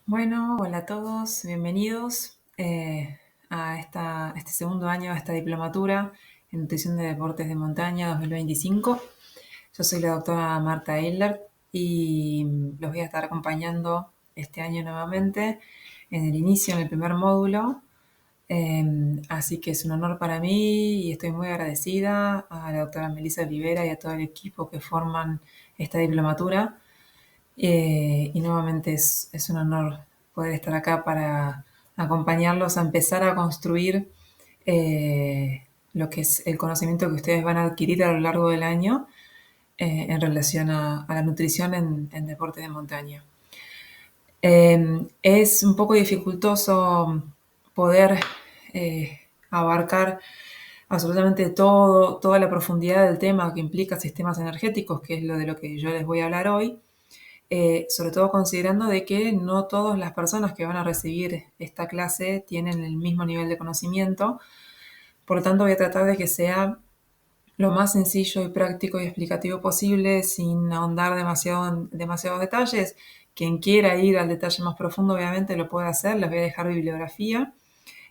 Bueno, hola a todos, bienvenidos a este segundo año de esta diplomatura en Nutrición de Deportes de Montaña 2025. Yo soy la doctora Marta Eilert y los voy a estar acompañando este año nuevamente en el inicio, en el primer módulo. Así que es un honor para mí y estoy muy agradecida a la doctora Melissa Olivera y a todo el equipo que forman esta diplomatura. Y nuevamente es un honor poder estar acá para acompañarlos a empezar a construir lo que es el conocimiento que ustedes van a adquirir a lo largo del año en relación a la nutrición en deporte de montaña. Es un poco dificultoso poder abarcar absolutamente toda la profundidad del tema que implica sistemas energéticos, que es lo de lo que yo les voy a hablar hoy. Sobre todo considerando de que no todas las personas que van a recibir esta clase tienen el mismo nivel de conocimiento. Por lo tanto, voy a tratar de que sea lo más sencillo y práctico y explicativo posible, sin ahondar demasiado en demasiados detalles. Quien quiera ir al detalle más profundo, obviamente lo puede hacer. Les voy a dejar bibliografía.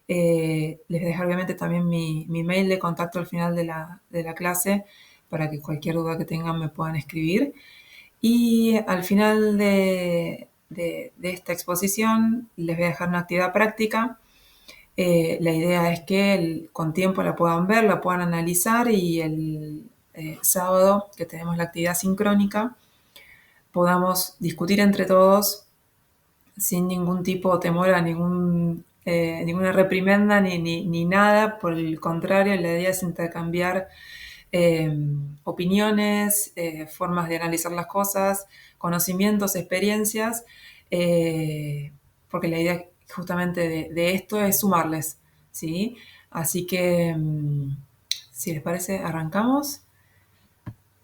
Les voy a dejar obviamente también mi mail de contacto al final de la clase para que cualquier duda que tengan me puedan escribir. Y al final de esta exposición les voy a dejar una actividad práctica. La idea es que con tiempo la puedan ver, la puedan analizar y el sábado, que tenemos la actividad sincrónica, podamos discutir entre todos sin ningún tipo de temor a ninguna reprimenda ni nada. Por el contrario, la idea es intercambiar opiniones, formas de analizar las cosas, conocimientos, experiencias, porque la idea justamente de esto es sumarles, ¿sí? Así que, si les parece, arrancamos.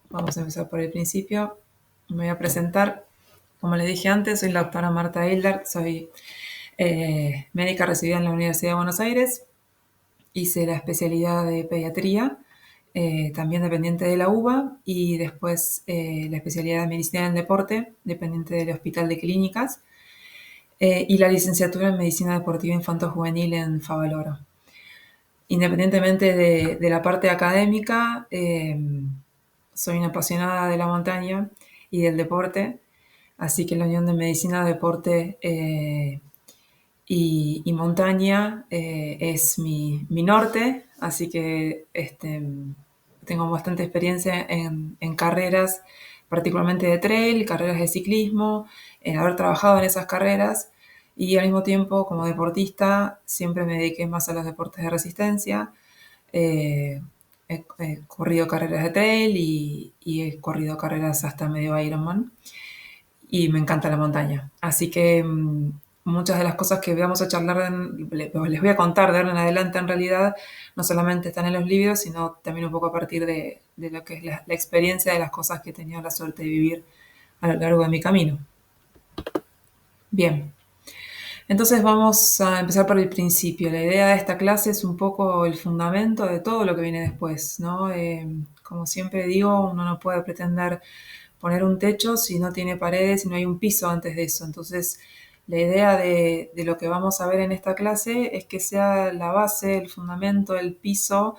Vamos a empezar por el principio. Me voy a presentar. Como les dije antes, soy la doctora Marta Eilert, soy médica residida en la Universidad de Buenos Aires. Hice la especialidad de pediatría, también dependiente de la UBA, y después la especialidad de medicina del deporte, dependiente del Hospital de Clínicas, y la licenciatura en medicina deportiva infanto-juvenil en Favaloro. Independientemente de la parte académica, soy una apasionada de la montaña y del deporte, así que la unión de medicina, deporte y montaña es mi norte, así que tengo bastante experiencia en carreras, particularmente de trail, carreras de ciclismo, en haber trabajado en esas carreras y al mismo tiempo como deportista siempre me dediqué más a los deportes de resistencia. Eh, he corrido carreras de trail y he corrido carreras hasta medio Ironman y me encanta la montaña. Así que muchas de las cosas que vamos a charlar, les voy a contar de ahora en adelante en realidad, no solamente están en los libros, sino también un poco a partir de lo que es la experiencia de las cosas que he tenido la suerte de vivir a lo largo de mi camino. Bien, entonces vamos a empezar por el principio. La idea de esta clase es un poco el fundamento de todo lo que viene después, ¿no? Como siempre digo, uno no puede pretender poner un techo si no tiene paredes y no hay un piso antes de eso. Entonces, la idea de lo que vamos a ver en esta clase es que sea la base, el fundamento, el piso,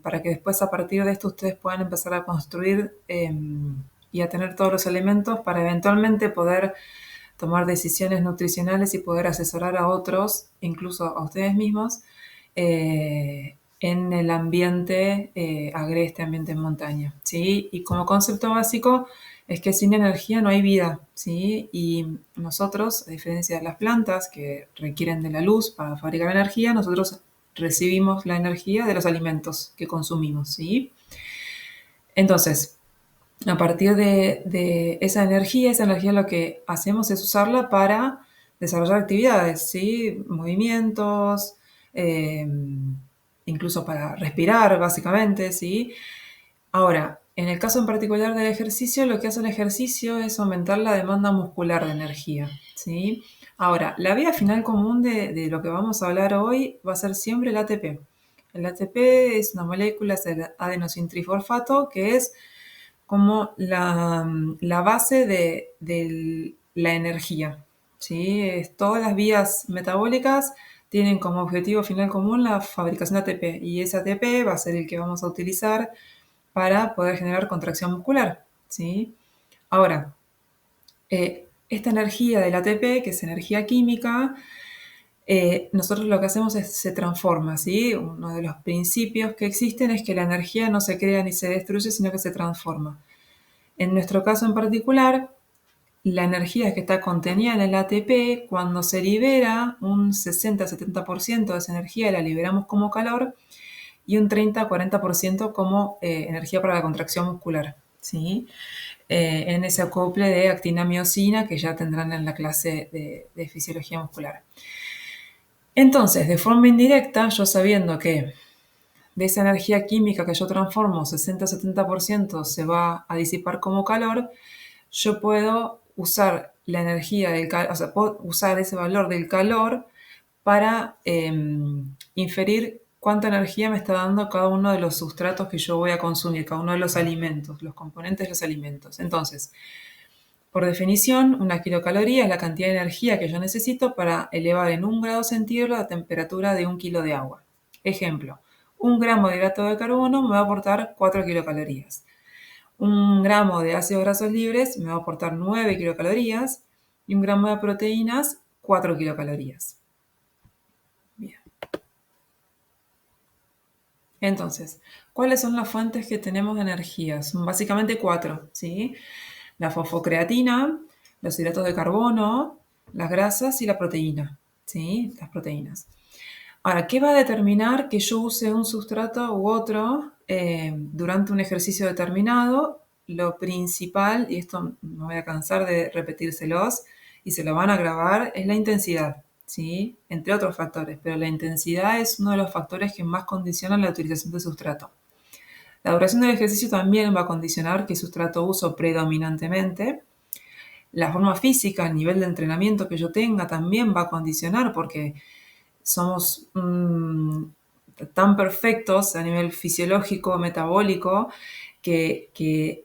para que después a partir de esto ustedes puedan empezar a construir y a tener todos los elementos para eventualmente poder tomar decisiones nutricionales y poder asesorar a otros, incluso a ustedes mismos, en el ambiente agreste, ambiente en montaña, ¿sí? Y como concepto básico es que sin energía no hay vida, ¿sí? Y nosotros, a diferencia de las plantas que requieren de la luz para fabricar energía, nosotros recibimos la energía de los alimentos que consumimos, ¿sí? Entonces, a partir de esa energía lo que hacemos es usarla para desarrollar actividades, ¿sí? Movimientos, eh, incluso para respirar, básicamente, ¿sí? Ahora, en el caso en particular del ejercicio, lo que hace el ejercicio es aumentar la demanda muscular de energía, ¿sí? Ahora, la vía final común de lo que vamos a hablar hoy va a ser siempre el ATP. El ATP es una molécula, es el adenosintrifosfato, que es como la base de la energía, ¿sí? Todas las vías metabólicas tienen como objetivo final común la fabricación de ATP y ese ATP va a ser el que vamos a utilizar para poder generar contracción muscular, ¿sí? Ahora, esta energía del ATP, que es energía química, nosotros lo que hacemos es se transforma, ¿sí? Uno de los principios que existen es que la energía no se crea ni se destruye, sino que se transforma. En nuestro caso en particular, la energía que está contenida en el ATP, cuando se libera, un 60-70% de esa energía la liberamos como calor y un 30-40% como energía para la contracción muscular, ¿sí? En ese acople de actina-miosina que ya tendrán en la clase de fisiología muscular. Entonces, de forma indirecta, yo sabiendo que de esa energía química que yo transformo, 60-70% se va a disipar como calor, yo puedo usar la energía del calor, o sea, puedo usar ese valor del calor para inferir cuánta energía me está dando cada uno de los sustratos que yo voy a consumir, cada uno de los alimentos, los componentes de los alimentos. Entonces, por definición, una kilocaloría es la cantidad de energía que yo necesito para elevar en 1 °C la temperatura de 1 kilo de agua. Ejemplo, 1 gramo de hidrato de carbono me va a aportar 4 kilocalorías. 1 gramo de ácidos grasos libres me va a aportar 9 kilocalorías y 1 gramo de proteínas 4 kilocalorías. Bien. Entonces, ¿cuáles son las fuentes que tenemos de energía? Son básicamente 4, ¿sí? La fosfocreatina, los hidratos de carbono, las grasas y la proteína, ¿sí? Las proteínas. Ahora, ¿qué va a determinar que yo use un sustrato u otro durante un ejercicio determinado? Lo principal, y esto no voy a cansar de repetírselos, y se lo van a grabar, es la intensidad, ¿sí? Entre otros factores, pero la intensidad es uno de los factores que más condicionan la utilización de sustrato. La duración del ejercicio también va a condicionar qué sustrato uso predominantemente. La forma física, el nivel de entrenamiento que yo tenga también va a condicionar porque somos tan perfectos a nivel fisiológico, metabólico, que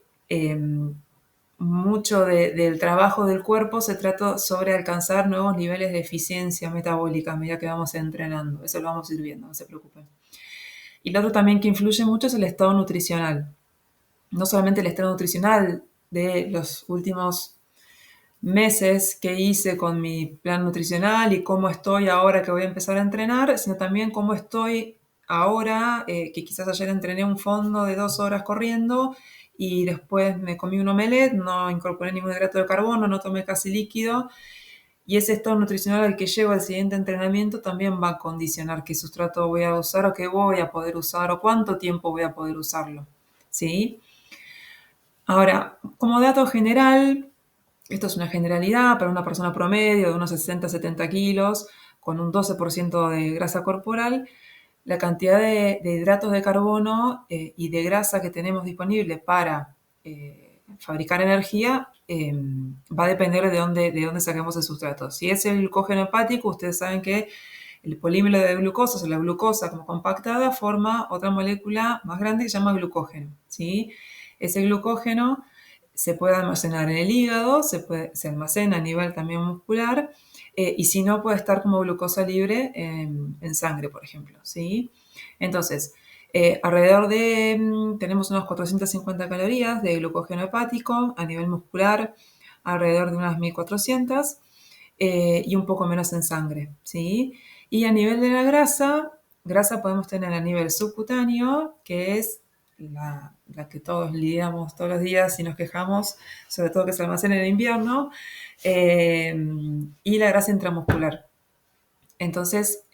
mucho del trabajo del cuerpo se trata sobre alcanzar nuevos niveles de eficiencia metabólica a medida que vamos entrenando. Eso lo vamos a ir viendo, no se preocupen. Y lo otro también que influye mucho es el estado nutricional. No solamente el estado nutricional de los últimos meses que hice con mi plan nutricional y cómo estoy ahora que voy a empezar a entrenar, sino también cómo estoy ahora, que quizás ayer entrené un fondo de 2 horas corriendo y después me comí un omelette, no incorporé ningún hidrato de carbono, no tomé casi líquido. Y ese estado nutricional al que llego al siguiente entrenamiento también va a condicionar qué sustrato voy a usar o qué voy a poder usar o cuánto tiempo voy a poder usarlo. ¿Sí? Ahora, como dato general, esto es una generalidad para una persona promedio de unos 60-70 kilos, con un 12% de grasa corporal, la cantidad de hidratos de carbono y de grasa que tenemos disponible para fabricar energía va a depender de dónde saquemos el sustrato. Si es el glucógeno hepático, ustedes saben que el polímero de glucosa, o sea, la glucosa como compactada, forma otra molécula más grande que se llama glucógeno, ¿sí? Ese glucógeno se puede almacenar en el hígado, se almacena a nivel también muscular, y si no, puede estar como glucosa libre en sangre, por ejemplo, ¿sí? Entonces, tenemos unas 450 calorías de glucógeno hepático a nivel muscular, alrededor de unas 1400, y un poco menos en sangre, ¿sí? Y a nivel de la grasa podemos tener a nivel subcutáneo, que es la que todos lidiamos todos los días y nos quejamos, sobre todo que se almacena en el invierno, y la grasa intramuscular. Entonces,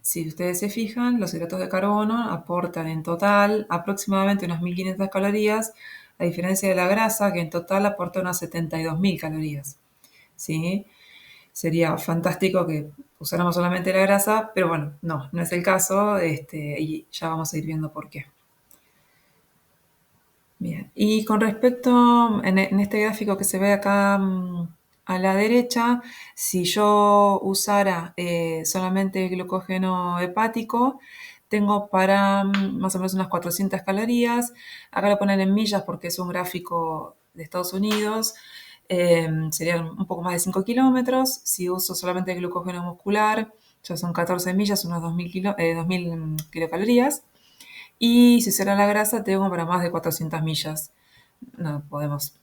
si ustedes se fijan, los hidratos de carbono aportan en total aproximadamente unas 1500 calorías, a diferencia de la grasa, que en total aporta unas 72.000 calorías, ¿sí? Sería fantástico que usáramos solamente la grasa, pero bueno, no es el caso, y ya vamos a ir viendo por qué. Bien, y con respecto, en este gráfico que se ve acá a la derecha, si yo usara solamente glucógeno hepático, tengo para más o menos unas 400 calorías. Acá lo ponen en millas porque es un gráfico de Estados Unidos. serían un poco más de 5 kilómetros. Si uso solamente glucógeno muscular, ya son 14 millas, unos 2000 kilocalorías. Y si será la grasa, tengo para más de 400 millas. No podemos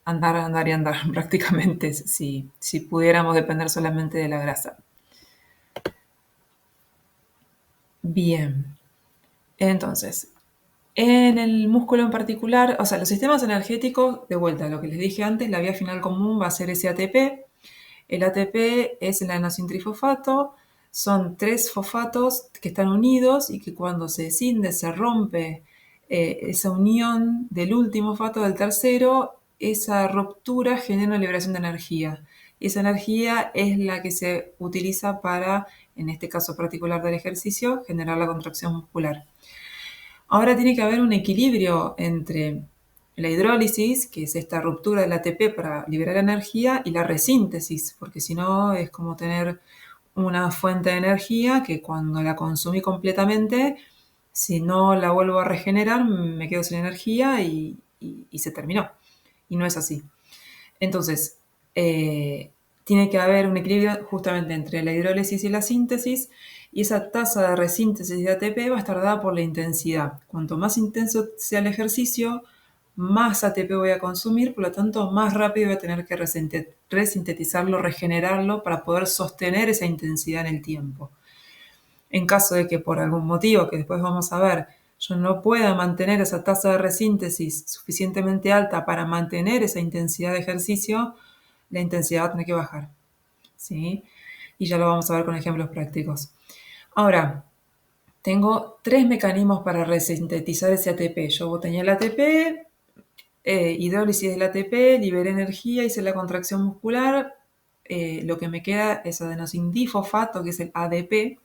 andar y andar prácticamente si pudiéramos depender solamente de la grasa. Bien, entonces, en el músculo en particular, o sea, los sistemas energéticos, de vuelta, lo que les dije antes, la vía final común va a ser ese ATP. El ATP es el adenosintrifosfato, son 3 fosfatos que están unidos y que cuando se escinde, se rompe esa unión del último fosfato del tercero, esa ruptura genera una liberación de energía. Y esa energía es la que se utiliza para, en este caso particular del ejercicio, generar la contracción muscular. Ahora tiene que haber un equilibrio entre la hidrólisis, que es esta ruptura del ATP para liberar energía, y la resíntesis, porque si no es como tener una fuente de energía que cuando la consumí completamente, si no la vuelvo a regenerar, me quedo sin energía y se terminó. Y no es así. Entonces, tiene que haber un equilibrio justamente entre la hidrólisis y la síntesis, y esa tasa de resíntesis de ATP va a estar dada por la intensidad. Cuanto más intenso sea el ejercicio, más ATP voy a consumir, por lo tanto, más rápido voy a tener que resintetizarlo, regenerarlo para poder sostener esa intensidad en el tiempo. En caso de que por algún motivo, que después vamos a ver, yo no pueda mantener esa tasa de resíntesis suficientemente alta para mantener esa intensidad de ejercicio, la intensidad va a tener que bajar. ¿Sí? Y ya lo vamos a ver con ejemplos prácticos. Ahora, tengo 3 mecanismos para resintetizar ese ATP. Yo tenía el ATP, hidrólisis del ATP, liberé energía, hice la contracción muscular. Lo que me queda es adenosindifosfato, que es el ADP,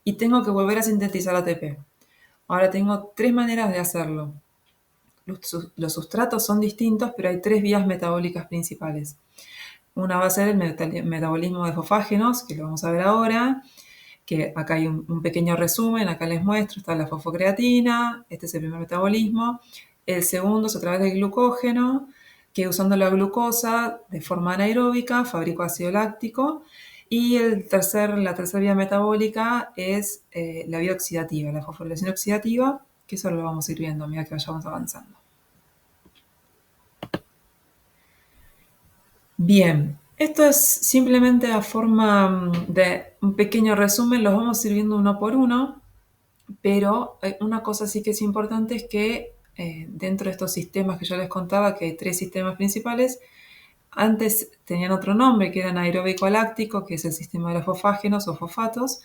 y tengo que volver a sintetizar ATP. Ahora tengo 3 maneras de hacerlo. Los sustratos son distintos, pero hay 3 vías metabólicas principales. Una va a ser el metabolismo de fosfágenos, que lo vamos a ver ahora, que acá hay un pequeño resumen, acá les muestro, está la fosfocreatina, este es el primer metabolismo. El segundo es a través del glucógeno, que usando la glucosa de forma anaeróbica fabrico ácido láctico. Y la tercera vía metabólica es la vía oxidativa, la fosforilación oxidativa, que eso lo vamos a ir viendo a medida que vayamos avanzando. Bien, esto es simplemente a forma de un pequeño resumen, los vamos a ir viendo uno por uno, pero una cosa sí que es importante es que dentro de estos sistemas que yo les contaba, que hay 3 sistemas principales, antes tenían otro nombre, que era anaeróbico láctico, que es el sistema de los fosfágenos o fosfatos,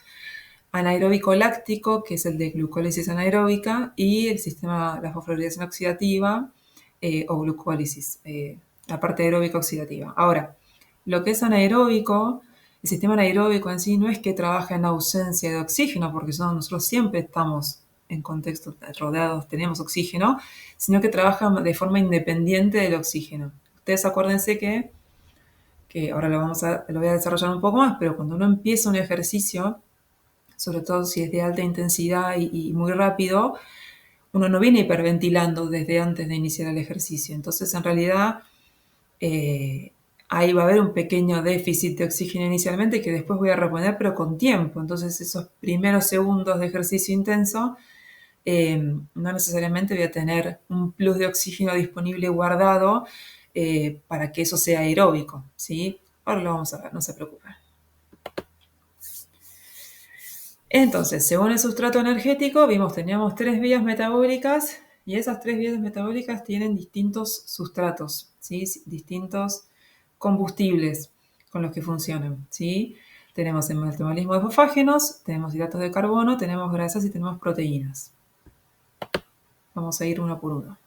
anaeróbico láctico, que es el de glucólisis anaeróbica, y el sistema de la fosforilación oxidativa o glucólisis, la parte aeróbica oxidativa. Ahora, lo que es anaeróbico, el sistema anaeróbico en sí no es que trabaja en ausencia de oxígeno, porque nosotros siempre estamos en contextos rodeados, tenemos oxígeno, sino que trabaja de forma independiente del oxígeno. Ustedes acuérdense que ahora lo voy a desarrollar un poco más, pero cuando uno empieza un ejercicio, sobre todo si es de alta intensidad y muy rápido, uno no viene hiperventilando desde antes de iniciar el ejercicio. Entonces, en realidad, ahí va a haber un pequeño déficit de oxígeno inicialmente que después voy a reponer, pero con tiempo. Entonces, esos primeros segundos de ejercicio intenso, no necesariamente voy a tener un plus de oxígeno disponible guardado para que eso sea aeróbico, ¿sí? Ahora lo vamos a ver, no se preocupen. Entonces, según el sustrato energético, teníamos 3 vías metabólicas y esas 3 vías metabólicas tienen distintos sustratos, ¿sí? Distintos combustibles con los que funcionan, ¿sí? Tenemos el metabolismo de fosfágenos, tenemos hidratos de carbono, tenemos grasas y tenemos proteínas. Vamos a ir uno por uno.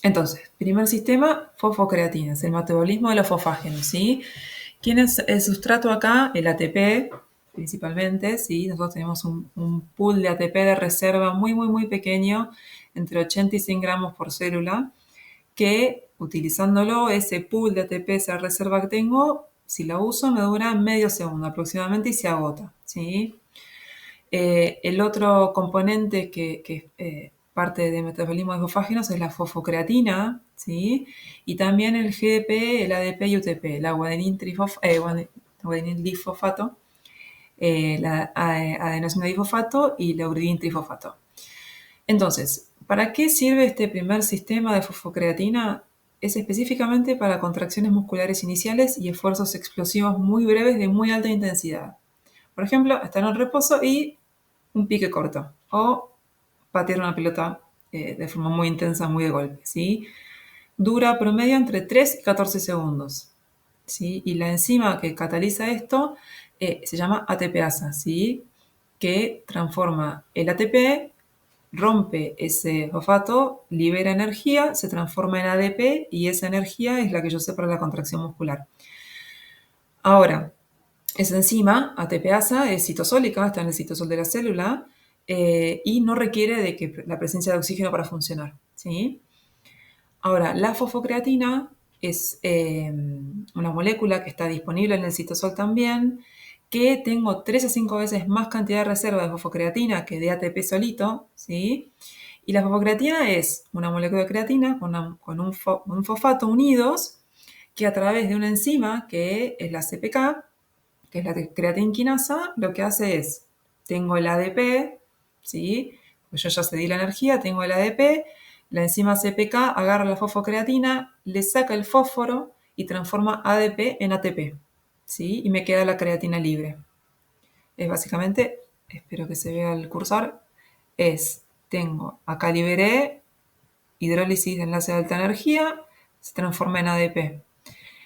Entonces, primer sistema, fosfocreatinas, el metabolismo de los fosfágenos, ¿sí? ¿Quién es el sustrato acá? El ATP, principalmente, ¿sí? Nosotros tenemos un pool de ATP de reserva muy, muy, muy pequeño, entre 80 y 100 gramos por célula, que utilizándolo, ese pool de ATP, esa reserva que tengo, si la uso, me dura medio segundo aproximadamente y se agota, ¿sí? El otro componente que parte de metabolismo de fosfágenos es la fosfocreatina, ¿sí? Y también el GDP, el ADP y UTP, la guanidin difosfato, la adenosina difosfato y la uridin trifosfato. Entonces, ¿para qué sirve este primer sistema de fosfocreatina? Es específicamente para contracciones musculares iniciales y esfuerzos explosivos muy breves de muy alta intensidad. Por ejemplo, estar en reposo y un pique corto o patear una pelota de forma muy intensa, muy de golpe, ¿sí? Dura promedio entre 3 y 14 segundos, ¿sí? Y la enzima que cataliza esto se llama ATPasa, ¿sí? Que transforma el ATP, rompe ese fosfato, libera energía, se transforma en ADP y esa energía es la que yo sé para la contracción muscular. Ahora, esa enzima, ATPasa, es citosólica, está en el citosol de la célula y no requiere de que la presencia de oxígeno para funcionar, ¿sí? Ahora, la fosfocreatina es una molécula que está disponible en el citosol también, que tengo 3 a 5 veces más cantidad de reserva de fosfocreatina que de ATP solito, ¿sí? Y la fosfocreatina es una molécula de creatina con un fosfato unidos que a través de una enzima que es la CPK, que es la creatinquinasa, lo que hace es, tengo el ADP, ¿sí? Pues yo ya cedí la energía, tengo el ADP, la enzima CPK agarra la fosfocreatina, le saca el fósforo y transforma ADP en ATP, ¿sí? Y me queda la creatina libre. Es básicamente, espero que se vea el cursor, tengo, acá liberé hidrólisis de enlace de alta energía, se transforma en ADP.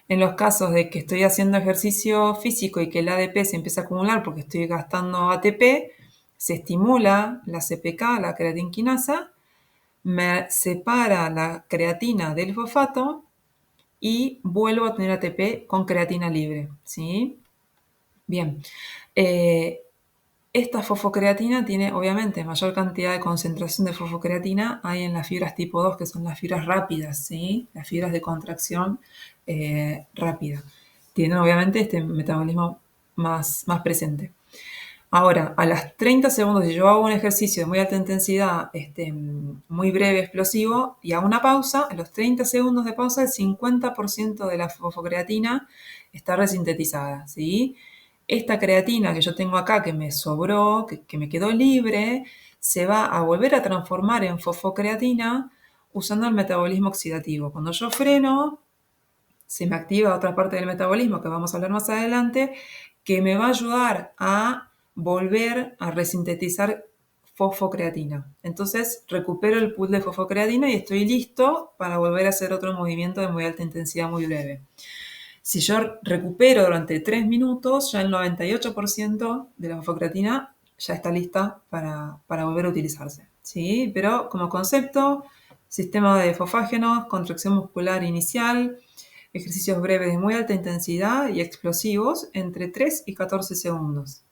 En los casos de que estoy haciendo ejercicio físico y que el ADP se empieza a acumular porque estoy gastando ATP, se estimula la CPK, la creatinquinasa, me separa la creatina del fosfato y vuelvo a tener ATP con creatina libre, ¿sí? Bien. Esta fosfocreatina tiene, obviamente, mayor cantidad de concentración de fosfocreatina hay en las fibras tipo 2, que son las fibras rápidas, ¿sí? Las fibras de contracción rápida. Tienen, obviamente, este metabolismo más presente. Ahora, a las 30 segundos, si yo hago un ejercicio de muy alta intensidad, muy breve, explosivo, y hago una pausa, a los 30 segundos de pausa, el 50% de la fosfocreatina está resintetizada, ¿sí? Esta creatina que yo tengo acá, que me sobró, que me quedó libre, se va a volver a transformar en fosfocreatina usando el metabolismo oxidativo. Cuando yo freno, se me activa otra parte del metabolismo que vamos a hablar más adelante, que me va a ayudar a volver a resintetizar fosfocreatina. Entonces recupero el pool de fosfocreatina y estoy listo para volver a hacer otro movimiento de muy alta intensidad muy breve. Si yo recupero durante 3 minutos, ya el 98% de la fosfocreatina ya está lista para volver a utilizarse, ¿sí? Pero como concepto, sistema de fosfágenos, contracción muscular inicial, ejercicios breves de muy alta intensidad y explosivos entre 3 y 14 segundos,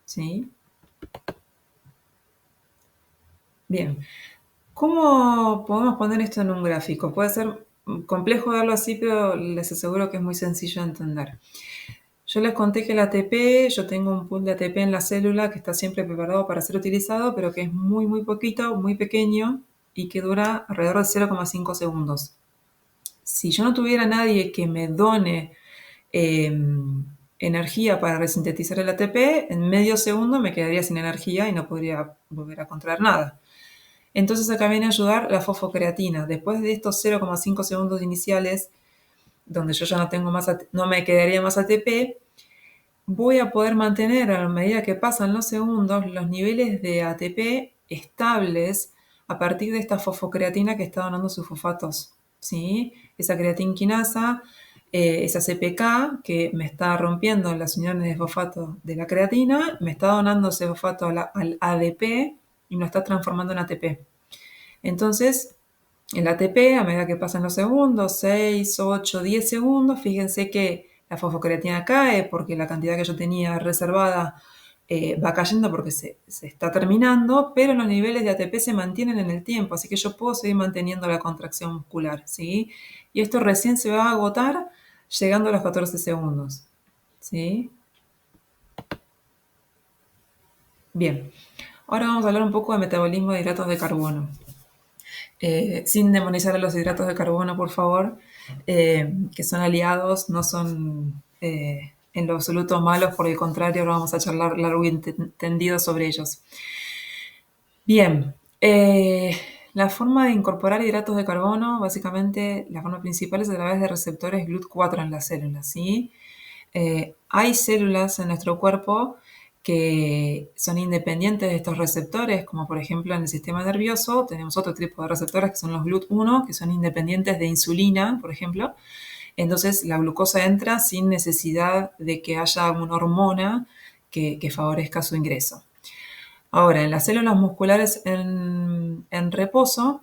¿sí? Bien, ¿cómo podemos poner esto en un gráfico? Puede ser complejo verlo así, pero les aseguro que es muy sencillo de entender. Yo les conté que el ATP, yo tengo un pool de ATP en la célula que está siempre preparado para ser utilizado, pero que es muy poquito, muy pequeño y que dura alrededor de 0,5 segundos. Si yo no tuviera nadie que me done energía para resintetizar el ATP, en medio segundo me quedaría sin energía y no podría volver a contraer nada. Entonces acá viene a ayudar la fosfocreatina. Después de estos 0,5 segundos iniciales, donde yo ya no tengo más, no me quedaría más ATP, voy a poder mantener a medida que pasan los segundos los niveles de ATP estables a partir de esta fosfocreatina que está donando sus fosfatos, ¿sí? Esa creatinquinasa, esa CPK que me está rompiendo las uniones de fosfato de la creatina, me está donando ese fosfato al ADP y me lo está transformando en ATP. Entonces, el ATP, a medida que pasan los segundos, 6, 8, 10 segundos, fíjense que la fosfocreatina cae porque la cantidad que yo tenía reservada va cayendo porque se está terminando, pero los niveles de ATP se mantienen en el tiempo, así que yo puedo seguir manteniendo la contracción muscular, ¿sí? Y esto recién se va a agotar llegando a los 14 segundos, ¿sí? Bien, ahora vamos a hablar un poco de metabolismo de hidratos de carbono. sin demonizar a los hidratos de carbono, por favor, que son aliados, no son en lo absoluto malos, por el contrario, ahora vamos a charlar largo y tendido sobre ellos. Bien, la forma de incorporar hidratos de carbono, básicamente la forma principal es a través de receptores GLUT4 en las células, ¿sí? Hay células en nuestro cuerpo que son independientes de estos receptores, como por ejemplo en el sistema nervioso tenemos otro tipo de receptores que son los GLUT1, que son independientes de insulina, por ejemplo. Entonces la glucosa entra sin necesidad de que haya una hormona que favorezca su ingreso. Ahora, en las células musculares en reposo,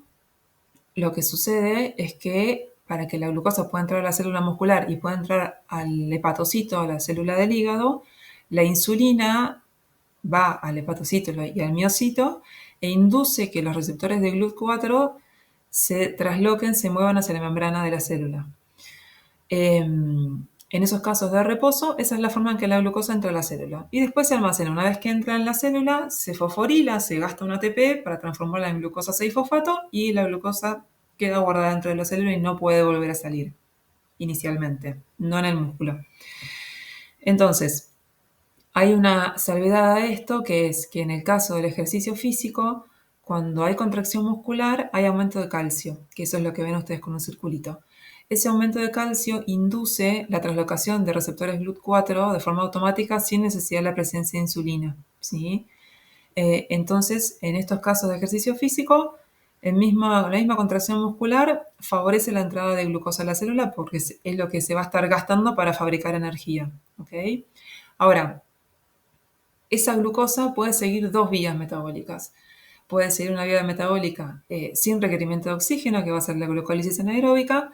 lo que sucede es que para que la glucosa pueda entrar a la célula muscular y pueda entrar al hepatocito, a la célula del hígado, la insulina va al hepatocito y al miocito e induce que los receptores de GLUT4 se trasloquen, se muevan hacia la membrana de la célula. En esos casos de reposo, esa es la forma en que la glucosa entra a la célula. Y después se almacena. Una vez que entra en la célula, se fosforila, se gasta un ATP para transformarla en glucosa 6-fosfato y la glucosa queda guardada dentro de la célula y no puede volver a salir inicialmente, no en el músculo. Entonces, hay una salvedad a esto, que es que en el caso del ejercicio físico, cuando hay contracción muscular, hay aumento de calcio, que eso es lo que ven ustedes con un circulito. Ese aumento de calcio induce la translocación de receptores GLUT4 de forma automática sin necesidad de la presencia de insulina, ¿sí? Entonces, en estos casos de ejercicio físico, la misma contracción muscular favorece la entrada de glucosa a la célula porque es lo que se va a estar gastando para fabricar energía, ¿ok? Ahora, esa glucosa puede seguir dos vías metabólicas. Puede seguir una vía metabólica sin requerimiento de oxígeno, que va a ser la glucólisis anaeróbica,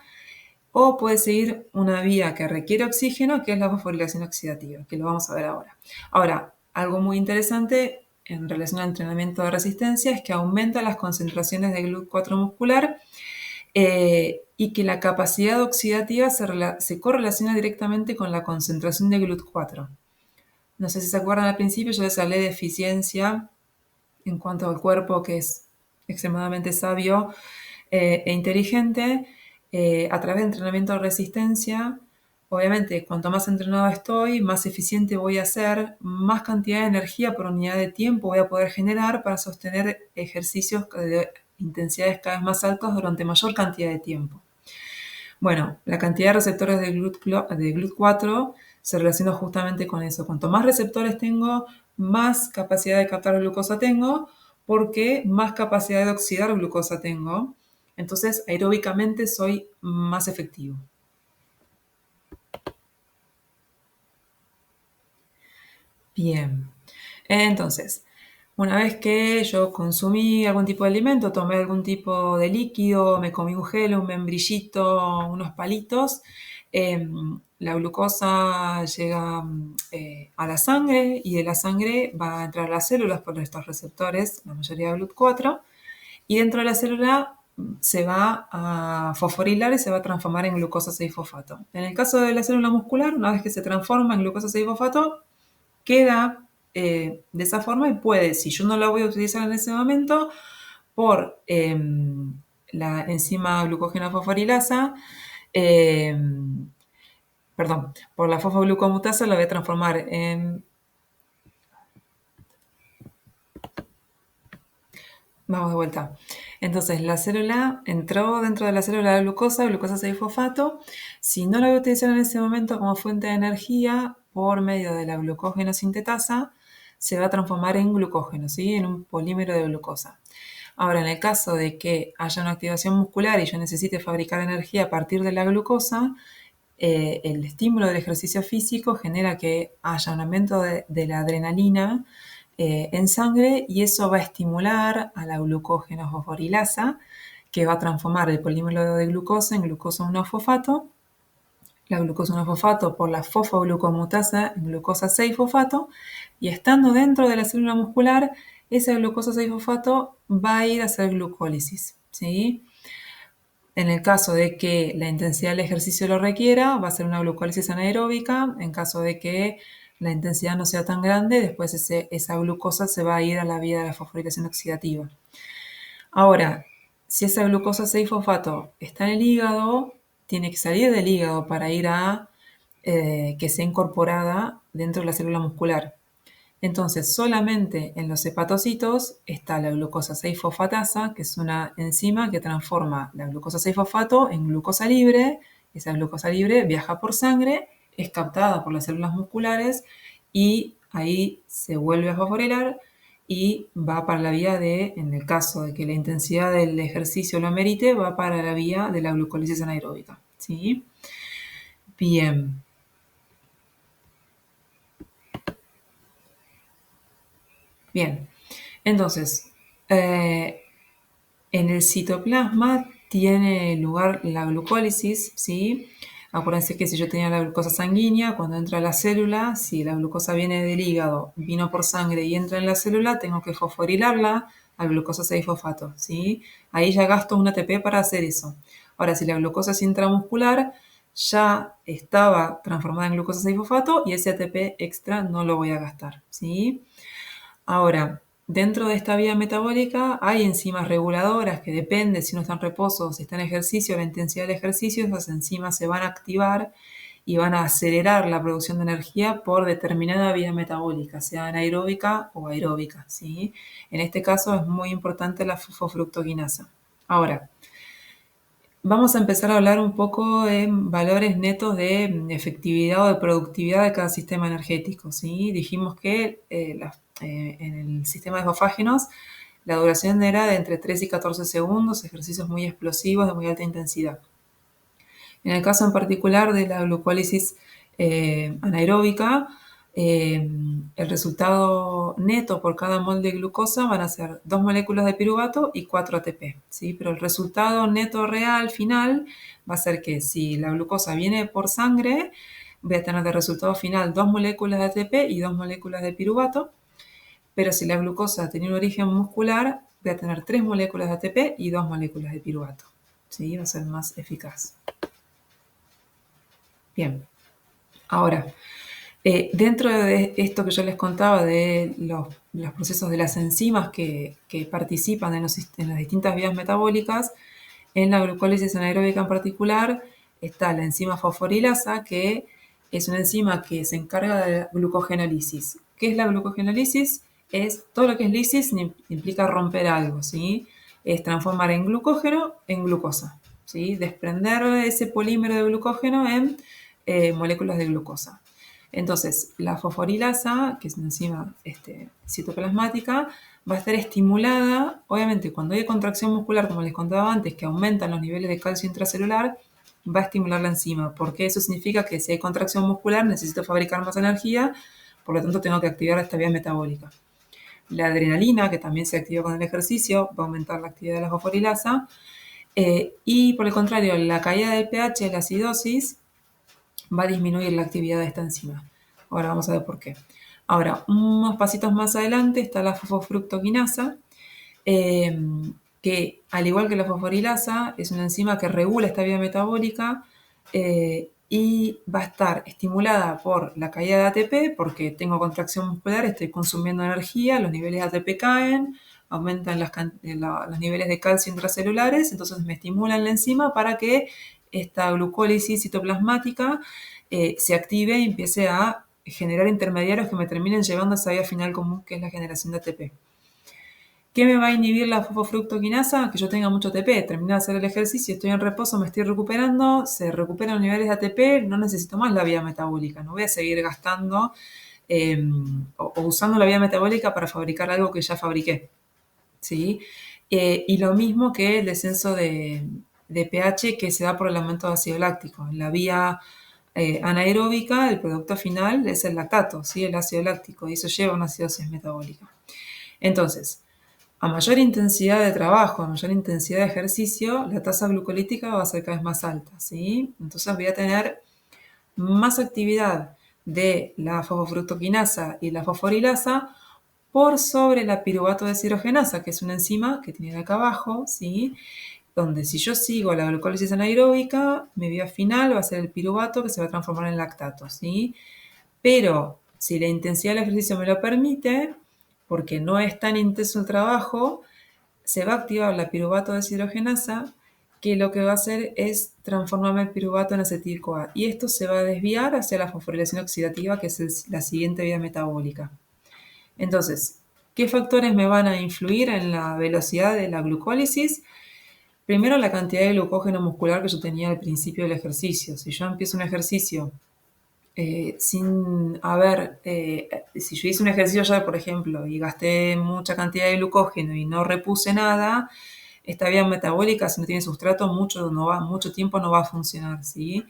o puede seguir una vía que requiere oxígeno, que es la fosforilación oxidativa, que lo vamos a ver ahora. Ahora, algo muy interesante en relación al entrenamiento de resistencia es que aumenta las concentraciones de GLUT4 muscular y que la capacidad oxidativa se correlaciona directamente con la concentración de GLUT4. No sé si se acuerdan al principio, yo les hablé de eficiencia en cuanto al cuerpo, que es extremadamente sabio e inteligente, a través de entrenamiento de resistencia. Obviamente, cuanto más entrenado estoy, más eficiente voy a ser, más cantidad de energía por unidad de tiempo voy a poder generar para sostener ejercicios de intensidades cada vez más altas durante mayor cantidad de tiempo. Bueno, la cantidad de receptores de GLUT4 se relaciona justamente con eso. Cuanto más receptores tengo, más capacidad de captar glucosa tengo, porque más capacidad de oxidar glucosa tengo. Entonces, aeróbicamente soy más efectivo. Bien, entonces, una vez que yo consumí algún tipo de alimento, tomé algún tipo de líquido, me comí un gel, un membrillito, unos palitos, la glucosa llega a la sangre y de la sangre va a entrar a las células por estos receptores, la mayoría de GLUT4, y dentro de la célula se va a fosforilar y se va a transformar en glucosa 6-fosfato. En el caso de la célula muscular, una vez que se transforma en glucosa 6-fosfato, queda de esa forma y puede, si yo no la voy a utilizar en ese momento, por la enzima glucógeno fosforilasa, perdón, por la fosfoglucomutasa la voy a transformar en... Vamos de vuelta. Entonces, la célula entró dentro de la célula de glucosa 6-fosfato. Si no la voy a utilizar en ese momento como fuente de energía, por medio de la glucógeno sintetasa, se va a transformar en glucógeno, ¿sí? En un polímero de glucosa. Ahora, en el caso de que haya una activación muscular y yo necesite fabricar energía a partir de la glucosa, el estímulo del ejercicio físico genera que haya un aumento de la adrenalina en sangre y eso va a estimular a la glucógeno fosforilasa, que va a transformar el polímero de glucosa en glucosa 1-fosfato, la glucosa 1-fosfato por la fosfoglucomutasa en glucosa 6-fosfato, y estando dentro de la célula muscular, esa glucosa 6-fosfato va a ir a hacer glucólisis, ¿sí? En el caso de que la intensidad del ejercicio lo requiera, va a ser una glucólisis anaeróbica. En caso de que la intensidad no sea tan grande, después esa glucosa se va a ir a la vía de la fosforilación oxidativa. Ahora, si esa glucosa 6-fosfato está en el hígado, tiene que salir del hígado para ir a que sea incorporada dentro de la célula muscular. Entonces, solamente en los hepatocitos está la glucosa 6-fosfatasa, que es una enzima que transforma la glucosa 6-fosfato en glucosa libre. Esa glucosa libre viaja por sangre, es captada por las células musculares y ahí se vuelve a fosforilar y va para la vía de, en el caso de que la intensidad del ejercicio lo amerite, va para la vía de la glucólisis anaeróbica. ¿Sí? Bien. Bien. Entonces, en el citoplasma tiene lugar la glucólisis, ¿sí? Acuérdense que si yo tenía la glucosa sanguínea, cuando entra a la célula, si la glucosa viene del hígado, vino por sangre y entra en la célula, tengo que fosforilarla a glucosa 6-fosfato, ¿sí? Ahí ya gasto un ATP para hacer eso. Ahora, si la glucosa es intramuscular, ya estaba transformada en glucosa 6-fosfato y ese ATP extra no lo voy a gastar, ¿sí? Ahora, dentro de esta vía metabólica hay enzimas reguladoras que depende si uno está en reposo o si está en ejercicio, la intensidad del ejercicio, esas enzimas se van a activar y van a acelerar la producción de energía por determinada vía metabólica, sea anaeróbica o aeróbica, ¿sí? En este caso es muy importante la fosfofructoquinasa. Ahora, vamos a empezar a hablar un poco de valores netos de efectividad o de productividad de cada sistema energético, ¿sí? Dijimos que en el sistema de esofágenos la duración era de entre 3 y 14 segundos, ejercicios muy explosivos de muy alta intensidad. En el caso en particular de la glucólisis anaeróbica, el resultado neto por cada mol de glucosa van a ser 2 moléculas de piruvato y 4 ATP, ¿sí? Pero el resultado neto real final va a ser que si la glucosa viene por sangre, voy a tener de resultado final 2 moléculas de ATP y 2 moléculas de piruvato, pero si la glucosa tiene un origen muscular, voy a tener 3 moléculas de ATP y 2 moléculas de piruvato, ¿sí? Va a ser más eficaz. Bien, ahora, dentro de esto que yo les contaba de los procesos de las enzimas que participan en las distintas vías metabólicas, en la glucólisis anaeróbica en particular está la enzima fosforilasa, que es una enzima que se encarga de la glucogenólisis. ¿Qué es la glucogenólisis? Es todo lo que es lisis implica romper algo, ¿sí? Es transformar en glucógeno en glucosa, ¿sí? Desprender ese polímero de glucógeno en moléculas de glucosa. Entonces, la fosforilasa, que es una enzima citoplasmática, va a estar estimulada, obviamente cuando hay contracción muscular, como les contaba antes, que aumentan los niveles de calcio intracelular, va a estimular la enzima, porque eso significa que si hay contracción muscular necesito fabricar más energía, por lo tanto tengo que activar esta vía metabólica. La adrenalina, que también se activa con el ejercicio, va a aumentar la actividad de la fosforilasa, y por el contrario, la caída del pH, la acidosis, va a disminuir la actividad de esta enzima. Ahora vamos a ver por qué. Ahora, unos pasitos más adelante está la fosfofructoquinasa, que al igual que la fosforilasa, es una enzima que regula esta vía metabólica y va a estar estimulada por la caída de ATP, porque tengo contracción muscular, estoy consumiendo energía, los niveles de ATP caen, aumentan los niveles de calcio intracelulares, entonces me estimulan la enzima para que esta glucólisis citoplasmática se active y empiece a generar intermediarios que me terminen llevando a esa vía final común que es la generación de ATP. ¿Qué me va a inhibir la fosfofructoquinasa? Que yo tenga mucho ATP. Terminé de hacer el ejercicio, estoy en reposo, me estoy recuperando, se recuperan los niveles de ATP, no necesito más la vía metabólica. No voy a seguir gastando o usando la vía metabólica para fabricar algo que ya fabriqué, ¿sí? Y lo mismo que el descenso de pH que se da por el aumento de ácido láctico. En la vía anaeróbica, el producto final es el lactato, ¿sí? El ácido láctico, y eso lleva a una acidosis metabólica. Entonces, a mayor intensidad de trabajo, a mayor intensidad de ejercicio, la tasa glucolítica va a ser cada vez más alta, ¿sí? Entonces voy a tener más actividad de la fosfofructoquinasa y la fosforilasa por sobre la piruvato deshidrogenasa, que es una enzima que tiene acá abajo, ¿sí? Donde si yo sigo la glucólisis anaeróbica, mi vía final va a ser el piruvato que se va a transformar en lactato, ¿sí? Pero si la intensidad del ejercicio me lo permite, porque no es tan intenso el trabajo, se va a activar la piruvato deshidrogenasa, que lo que va a hacer es transformarme el piruvato en acetil-CoA. Y esto se va a desviar hacia la fosforilación oxidativa, que es la siguiente vía metabólica. Entonces, ¿qué factores me van a influir en la velocidad de la glucólisis? Primero, la cantidad de glucógeno muscular que yo tenía al principio del ejercicio. Si yo empiezo un ejercicio sin haber, si yo hice un ejercicio ya, por ejemplo, y gasté mucha cantidad de glucógeno y no repuse nada, esta vía metabólica, si no tiene sustrato, mucho tiempo no va a funcionar, ¿sí?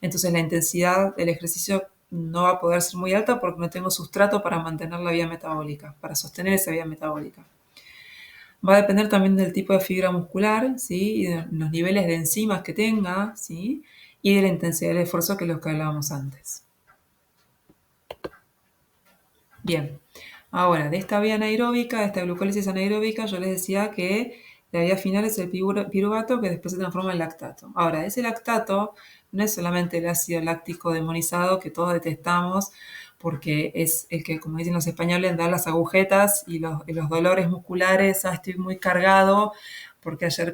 Entonces la intensidad del ejercicio no va a poder ser muy alta porque no tengo sustrato para mantener la vía metabólica, para sostener esa vía metabólica. Va a depender también del tipo de fibra muscular, ¿sí? Y de los niveles de enzimas que tenga, ¿sí? Y de la intensidad del esfuerzo, que es lo que hablábamos antes. Bien, ahora de esta vía anaeróbica, de esta glucólisis anaeróbica, yo les decía que la vía final es el piruvato, que después se transforma en lactato. Ahora, ese lactato no es solamente el ácido láctico demonizado que todos detestamos, porque es el que, como dicen los españoles, da las agujetas y los dolores musculares. Estoy muy cargado porque ayer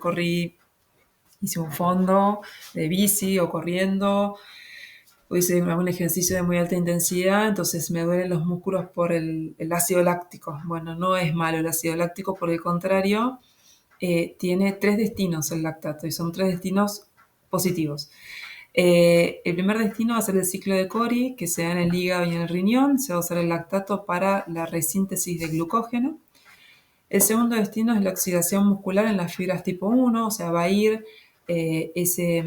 hice un fondo de bici o corriendo, o hice algún ejercicio de muy alta intensidad, entonces me duelen los músculos por el ácido láctico. Bueno, no es malo el ácido láctico, por el contrario, tiene 3 destinos el lactato, y son 3 destinos positivos. El primer destino va a ser el ciclo de Cori, que se da en el hígado y en el riñón. Se va a usar el lactato para la resíntesis de glucógeno. El segundo destino es la oxidación muscular en las fibras tipo 1, o sea, va a ir ese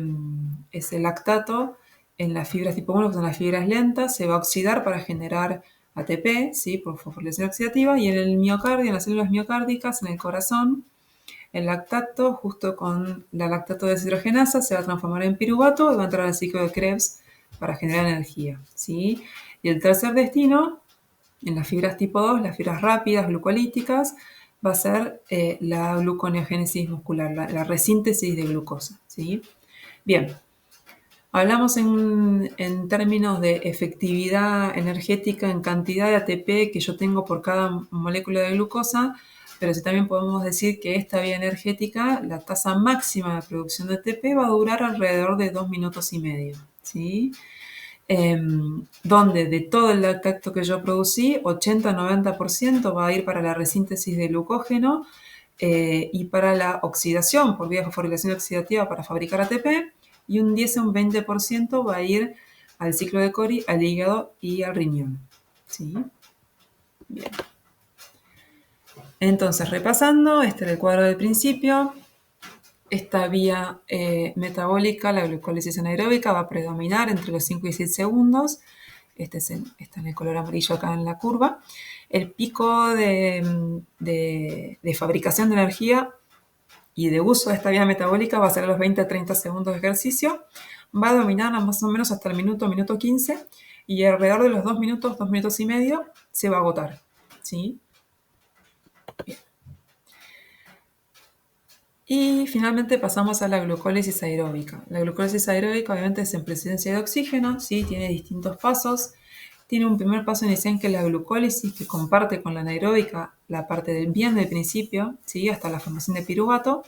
lactato en las fibras tipo 1, que son las fibras lentas, se va a oxidar para generar ATP, ¿sí? Por fosforilación oxidativa, y en el miocardio, en las células miocárdicas, en el corazón, el lactato, justo con la lactato deshidrogenasa, se va a transformar en piruvato y va a entrar al ciclo de Krebs para generar energía, ¿sí? Y el tercer destino, en las fibras tipo 2, las fibras rápidas, glucolíticas, va a ser la gluconeogénesis muscular, la resíntesis de glucosa, ¿sí? Bien, hablamos en términos de efectividad energética en cantidad de ATP que yo tengo por cada molécula de glucosa, pero sí también podemos decir que esta vía energética, la tasa máxima de producción de ATP va a durar alrededor de 2 minutos y medio, ¿sí? Donde de todo el lactato que yo producí, 80-90% va a ir para la resíntesis de glucógeno y para la oxidación por vía de fosforilación oxidativa para fabricar ATP, y un 10 o un 20% va a ir al ciclo de Cori, al hígado y al riñón. ¿Sí? Bien. Entonces, repasando, este era el cuadro del principio. Esta vía metabólica, la glucólisis anaeróbica, va a predominar entre los 5 y 6 segundos. Está en el color amarillo acá en la curva. El pico de fabricación de energía y de uso de esta vía metabólica va a ser a los 20 a 30 segundos de ejercicio. Va a dominar más o menos hasta el minuto 15, y alrededor de los 2 minutos y medio, se va a agotar. ¿Sí? Bien. Y finalmente pasamos a la glucólisis aeróbica. La glucólisis aeróbica obviamente es en presencia de oxígeno, ¿sí? Tiene distintos pasos. Tiene un primer paso inicial, que es la glucólisis, que comparte con la anaeróbica la parte del bien del principio, ¿sí? Hasta la formación de piruvato.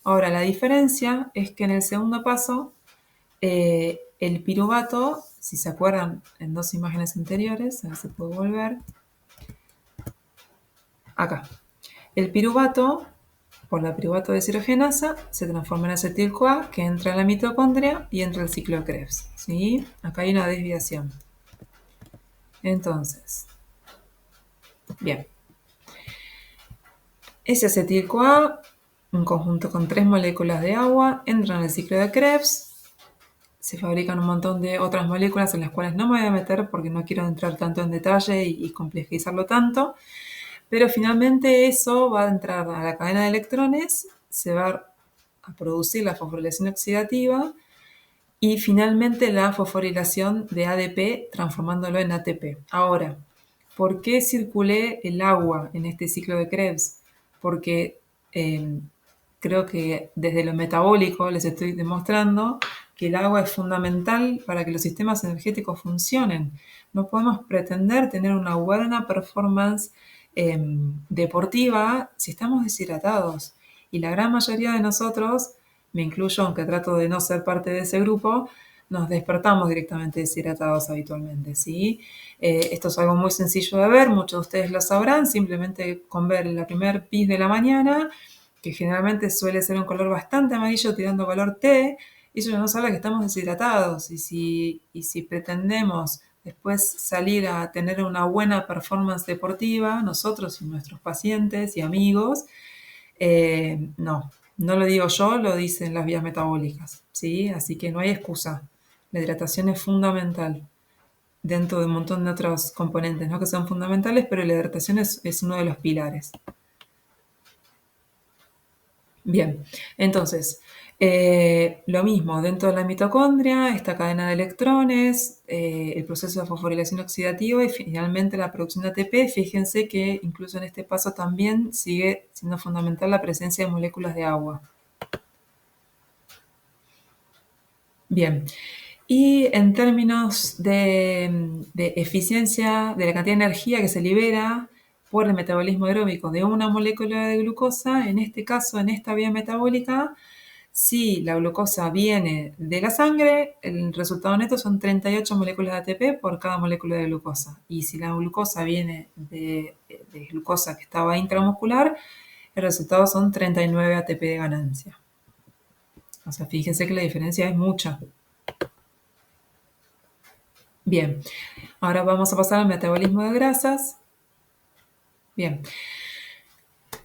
Ahora, la diferencia es que en el segundo paso, el piruvato, si se acuerdan en 2 imágenes anteriores, a ver si puedo volver, acá, el piruvato, por la piruvato deshidrogenasa, se transforma en acetil-CoA, que entra en la mitocondria y entra al ciclo de Krebs, ¿sí? Acá hay una desviación. Entonces, bien, ese acetil-CoA, en conjunto con 3 moléculas de agua, entran en el ciclo de Krebs. Se fabrican un montón de otras moléculas en las cuales no me voy a meter porque no quiero entrar tanto en detalle y complejizarlo tanto. Pero finalmente eso va a entrar a la cadena de electrones, se va a producir la fosforilación oxidativa y finalmente la fosforilación de ADP, transformándolo en ATP. Ahora, ¿por qué circulé el agua en este ciclo de Krebs? Porque creo que desde lo metabólico les estoy demostrando que el agua es fundamental para que los sistemas energéticos funcionen. No podemos pretender tener una buena performance deportiva si estamos deshidratados. Y la gran mayoría de nosotros, me incluyo, aunque trato de no ser parte de ese grupo, nos despertamos directamente deshidratados habitualmente, ¿sí? Esto es algo muy sencillo de ver, muchos de ustedes lo sabrán, simplemente con ver la primer pis de la mañana, que generalmente suele ser un color bastante amarillo tirando color té, eso ya nos habla que estamos deshidratados y si pretendemos después salir a tener una buena performance deportiva, nosotros y nuestros pacientes y amigos, no lo digo yo, lo dicen las vías metabólicas, ¿sí? Así que no hay excusa. La hidratación es fundamental dentro de un montón de otros componentes, ¿no? Que son fundamentales, pero la hidratación es uno de los pilares. Bien, entonces, lo mismo, dentro de la mitocondria, esta cadena de electrones, el proceso de fosforilación oxidativa y finalmente la producción de ATP. Fíjense que incluso en este paso también sigue siendo fundamental la presencia de moléculas de agua. Bien, y en términos de eficiencia, de la cantidad de energía que se libera por el metabolismo aeróbico de una molécula de glucosa, en este caso, en esta vía metabólica, si la glucosa viene de la sangre, el resultado neto son 38 moléculas de ATP por cada molécula de glucosa. Y si la glucosa viene de glucosa que estaba intramuscular, el resultado son 39 ATP de ganancia. O sea, fíjense que la diferencia es mucha. Bien, ahora vamos a pasar al metabolismo de grasas. Bien,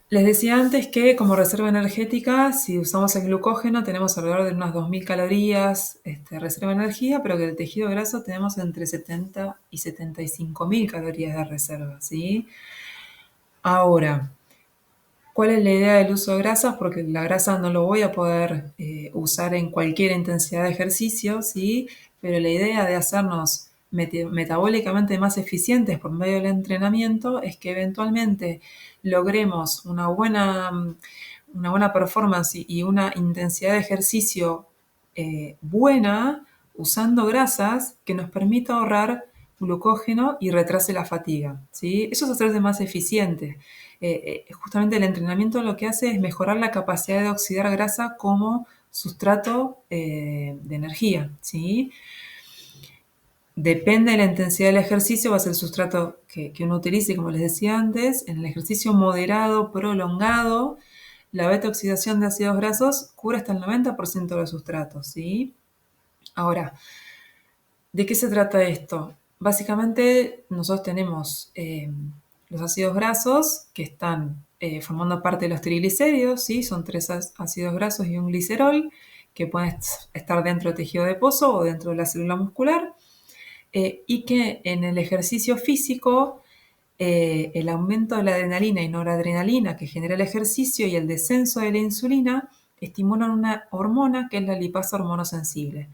les decía antes que como reserva energética, si usamos el glucógeno, tenemos alrededor de unas 2.000 calorías reserva de energía, pero que el tejido graso tenemos entre 70 y 75.000 calorías de reserva, ¿sí? Ahora, ¿cuál es la idea del uso de grasas? Porque la grasa no lo voy a poder usar en cualquier intensidad de ejercicio, ¿sí? Pero la idea de hacernos metabólicamente más eficientes por medio del entrenamiento es que eventualmente logremos una buena performance y una intensidad de ejercicio buena usando grasas que nos permita ahorrar glucógeno y retrase la fatiga, ¿sí? Eso es hacerse más eficiente. Justamente el entrenamiento lo que hace es mejorar la capacidad de oxidar grasa como sustrato de energía, ¿sí? Depende de la intensidad del ejercicio, va a ser el sustrato que uno utilice, como les decía antes. En el ejercicio moderado, prolongado, la beta-oxidación de ácidos grasos cubre hasta el 90% de los sustratos, ¿sí? Ahora, ¿de qué se trata esto? Básicamente, nosotros tenemos los ácidos grasos que están formando parte de los triglicéridos, ¿sí? Son 3 ácidos grasos y un glicerol que pueden estar dentro del tejido adiposo o dentro de la célula muscular. Y que en el ejercicio físico, el aumento de la adrenalina y noradrenalina que genera el ejercicio y el descenso de la insulina estimulan una hormona que es la lipasa hormonosensible.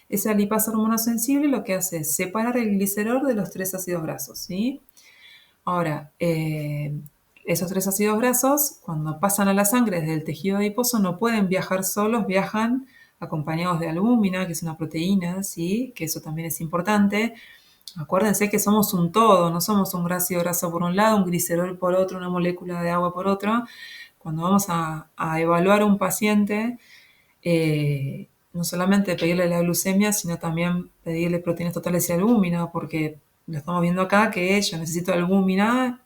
Esa lipasa hormonosensible lo que hace es separar el glicerol de los 3 ácidos grasos, ¿sí? Ahora, esos 3 ácidos grasos, cuando pasan a la sangre desde el tejido adiposo, no pueden viajar solos, viajan acompañados de albúmina, que es una proteína, ¿sí? Que eso también es importante. Acuérdense que somos un todo, no somos un ácido graso por un lado, un glicerol por otro, una molécula de agua por otro. Cuando vamos a evaluar a un paciente, no solamente pedirle la glucemia, sino también pedirle proteínas totales y albúmina, porque lo estamos viendo acá que yo necesito albúmina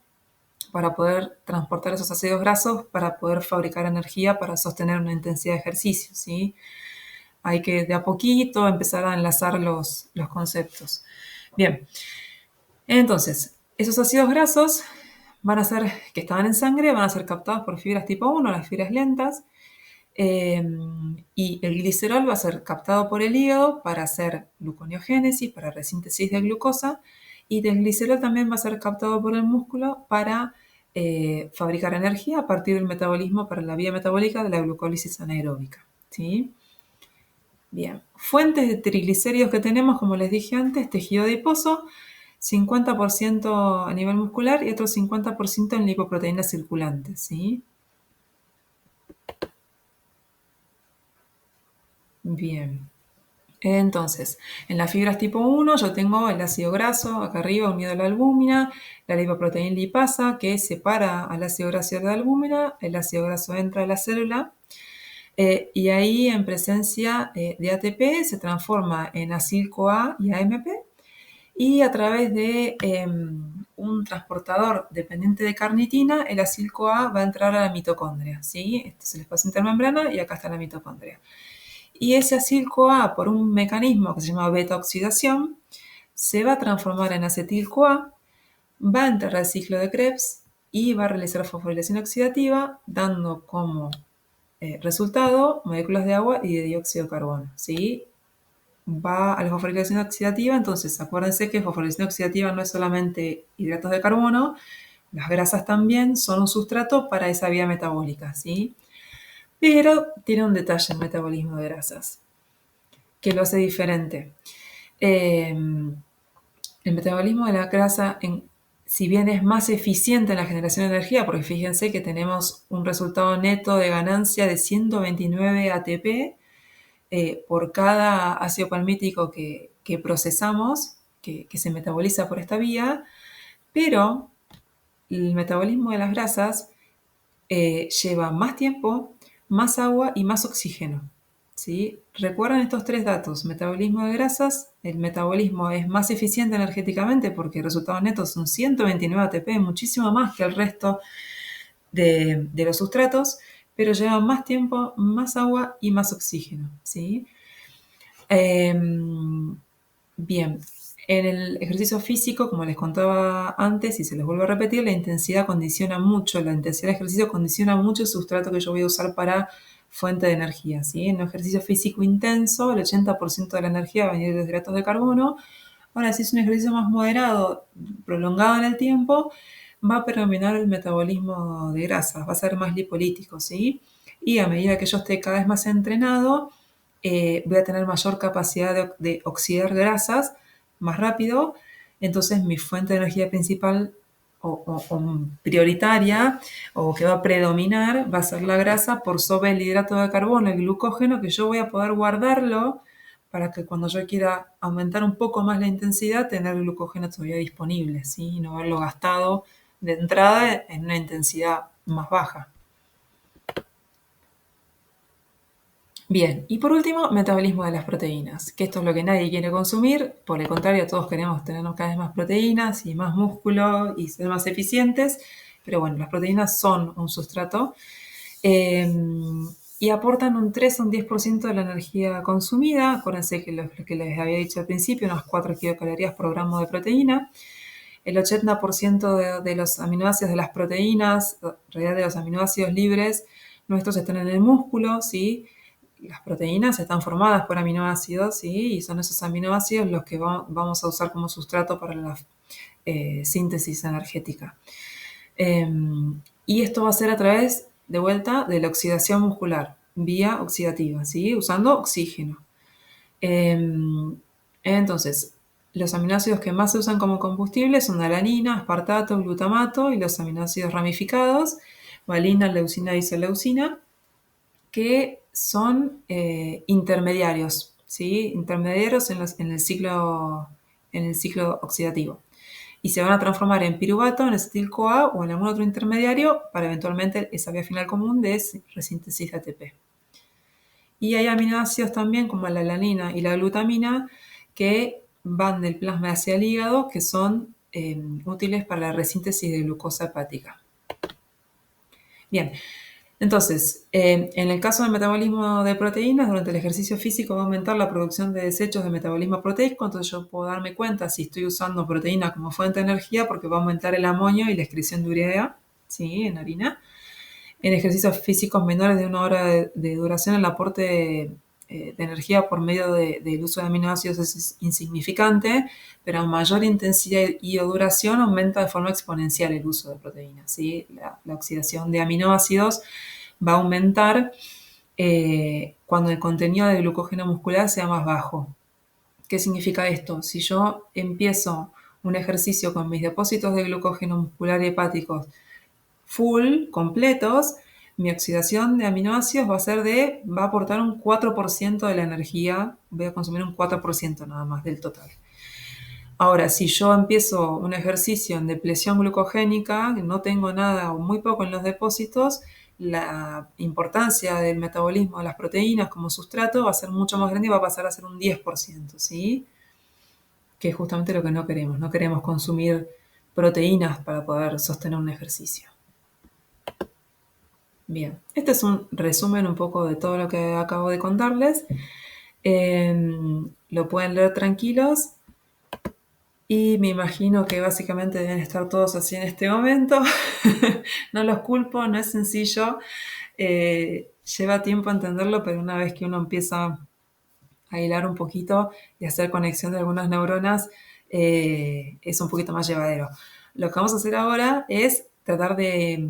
para poder transportar esos ácidos grasos, para poder fabricar energía, para sostener una intensidad de ejercicio, ¿sí? Hay que de a poquito empezar a enlazar los conceptos. Bien, entonces, esos ácidos grasos que estaban en sangre, van a ser captados por fibras tipo 1, las fibras lentas, y el glicerol va a ser captado por el hígado para hacer gluconeogénesis, para resíntesis de glucosa, y el glicerol también va a ser captado por el músculo para fabricar energía a partir del metabolismo para la vía metabólica de la glucólisis anaeróbica, ¿sí? Bien, fuentes de triglicéridos que tenemos, como les dije antes, tejido adiposo, 50% a nivel muscular y otro 50% en lipoproteínas circulantes, ¿sí? Bien. Entonces, en las fibras tipo 1 yo tengo el ácido graso acá arriba unido a la albúmina, la lipoproteína lipasa que separa al ácido graso de la albúmina, el ácido graso entra a la célula y ahí en presencia de ATP se transforma en acil-CoA y AMP y a través de un transportador dependiente de carnitina, el acil-CoA va a entrar a la mitocondria, ¿sí? Este es el espacio intermembrana y acá está la mitocondria. Y ese acil-CoA, por un mecanismo que se llama beta-oxidación, se va a transformar en acetil-CoA, va a entrar al ciclo de Krebs y va a realizar fosforilación oxidativa, dando como resultado moléculas de agua y de dióxido de carbono, ¿sí? Va a la fosforilación oxidativa, entonces acuérdense que fosforilación oxidativa no es solamente hidratos de carbono, las grasas también son un sustrato para esa vía metabólica, ¿sí? Pero tiene un detalle el metabolismo de grasas que lo hace diferente. El metabolismo de la grasa, si bien es más eficiente en la generación de energía, porque fíjense que tenemos un resultado neto de ganancia de 129 ATP por cada ácido palmítico que procesamos, que se metaboliza por esta vía, pero el metabolismo de las grasas lleva más tiempo, más agua y más oxígeno. ¿Sí? Recuerden estos tres datos. Metabolismo de grasas, el metabolismo es más eficiente energéticamente porque el resultado neto son 129 ATP, muchísimo más que el resto de los sustratos, pero lleva más tiempo, más agua y más oxígeno. ¿Sí? Bien, en el ejercicio físico, como les contaba antes, y se les vuelvo a repetir, la intensidad condiciona mucho, la intensidad del ejercicio condiciona mucho el sustrato que yo voy a usar para fuente de energía, ¿sí? En un ejercicio físico intenso, el 80% de la energía va a venir de hidratos de carbono. Ahora, si es un ejercicio más moderado, prolongado en el tiempo, va a predominar el metabolismo de grasas, va a ser más lipolítico, ¿sí? Y a medida que yo esté cada vez más entrenado, voy a tener mayor capacidad de oxidar grasas más rápido, entonces mi fuente de energía principal o prioritaria o que va a predominar va a ser la grasa por sobre el hidrato de carbono, el glucógeno, que yo voy a poder guardarlo para que cuando yo quiera aumentar un poco más la intensidad, tener el glucógeno todavía disponible, ¿sí? Y no haberlo gastado de entrada en una intensidad más baja. Bien, y por último, metabolismo de las proteínas, que esto es lo que nadie quiere consumir, por el contrario, todos queremos tener cada vez más proteínas y más músculo y ser más eficientes, pero bueno, las proteínas son un sustrato y aportan un 3 o un 10% de la energía consumida. Acuérdense que lo que les había dicho al principio, unas 4 kilocalorías por gramo de proteína. El 80% de los aminoácidos de las proteínas, en realidad de los aminoácidos libres, nuestros están en el músculo, ¿sí? Las proteínas están formadas por aminoácidos, ¿sí? Y son esos aminoácidos los que vamos a usar como sustrato para la síntesis energética. Y esto va a ser a través, de vuelta, de la oxidación muscular, vía oxidativa, ¿sí? Usando oxígeno. Entonces, los aminoácidos que más se usan como combustible son alanina, aspartato, glutamato y los aminoácidos ramificados, valina, leucina, isoleucina, que son intermediarios, ¿sí? Intermediarios en el ciclo oxidativo. Y se van a transformar en piruvato, en acetil-CoA o en algún otro intermediario para eventualmente esa vía final común de resíntesis de ATP. Y hay aminoácidos también como la alanina y la glutamina que van del plasma hacia el hígado, que son útiles para la resíntesis de glucosa hepática. Bien, entonces, en el caso del metabolismo de proteínas, durante el ejercicio físico va a aumentar la producción de desechos de metabolismo proteico, entonces yo puedo darme cuenta si estoy usando proteína como fuente de energía porque va a aumentar el amonio y la excreción de urea, ¿sí? En orina. En ejercicios físicos menores de 1 hora de duración, el aporte de energía por medio del uso de aminoácidos es insignificante, pero a mayor intensidad y o duración aumenta de forma exponencial el uso de proteínas, ¿sí? La oxidación de aminoácidos va a aumentar cuando el contenido de glucógeno muscular sea más bajo. ¿Qué significa esto? Si yo empiezo un ejercicio con mis depósitos de glucógeno muscular y hepáticos full, completos, mi oxidación de aminoácidos va a aportar un 4% de la energía, voy a consumir un 4% nada más del total. Ahora, si yo empiezo un ejercicio en depleción glucogénica, no tengo nada o muy poco en los depósitos, la importancia del metabolismo de las proteínas como sustrato va a ser mucho más grande y va a pasar a ser un 10%, ¿sí? Que es justamente lo que no queremos. No queremos consumir proteínas para poder sostener un ejercicio. Bien, este es un resumen un poco de todo lo que acabo de contarles. Lo pueden leer tranquilos. Y me imagino que básicamente deben estar todos así en este momento. No los culpo, no es sencillo. Lleva tiempo entenderlo, pero una vez que uno empieza a hilar un poquito y hacer conexión de algunas neuronas, es un poquito más llevadero. Lo que vamos a hacer ahora es tratar de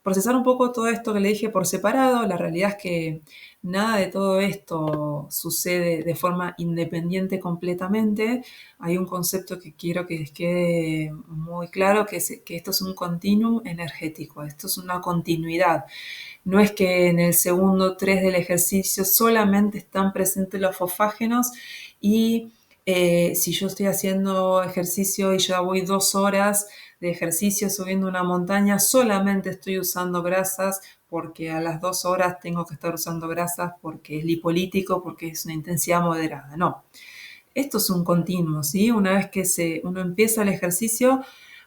procesar un poco todo esto que le dije por separado. La realidad es que nada de todo esto sucede de forma independiente completamente. Hay un concepto que quiero que les quede muy claro, que esto es un continuum energético, esto es una continuidad. No es que en el segundo 3 del ejercicio solamente están presentes los fosfágenos y si yo estoy haciendo ejercicio y ya voy 2 horas de ejercicio subiendo una montaña, solamente estoy usando grasas porque a las 2 horas tengo que estar usando grasas porque es lipolítico, porque es una intensidad moderada. No, esto es un continuo, ¿sí? Una vez que uno empieza el ejercicio,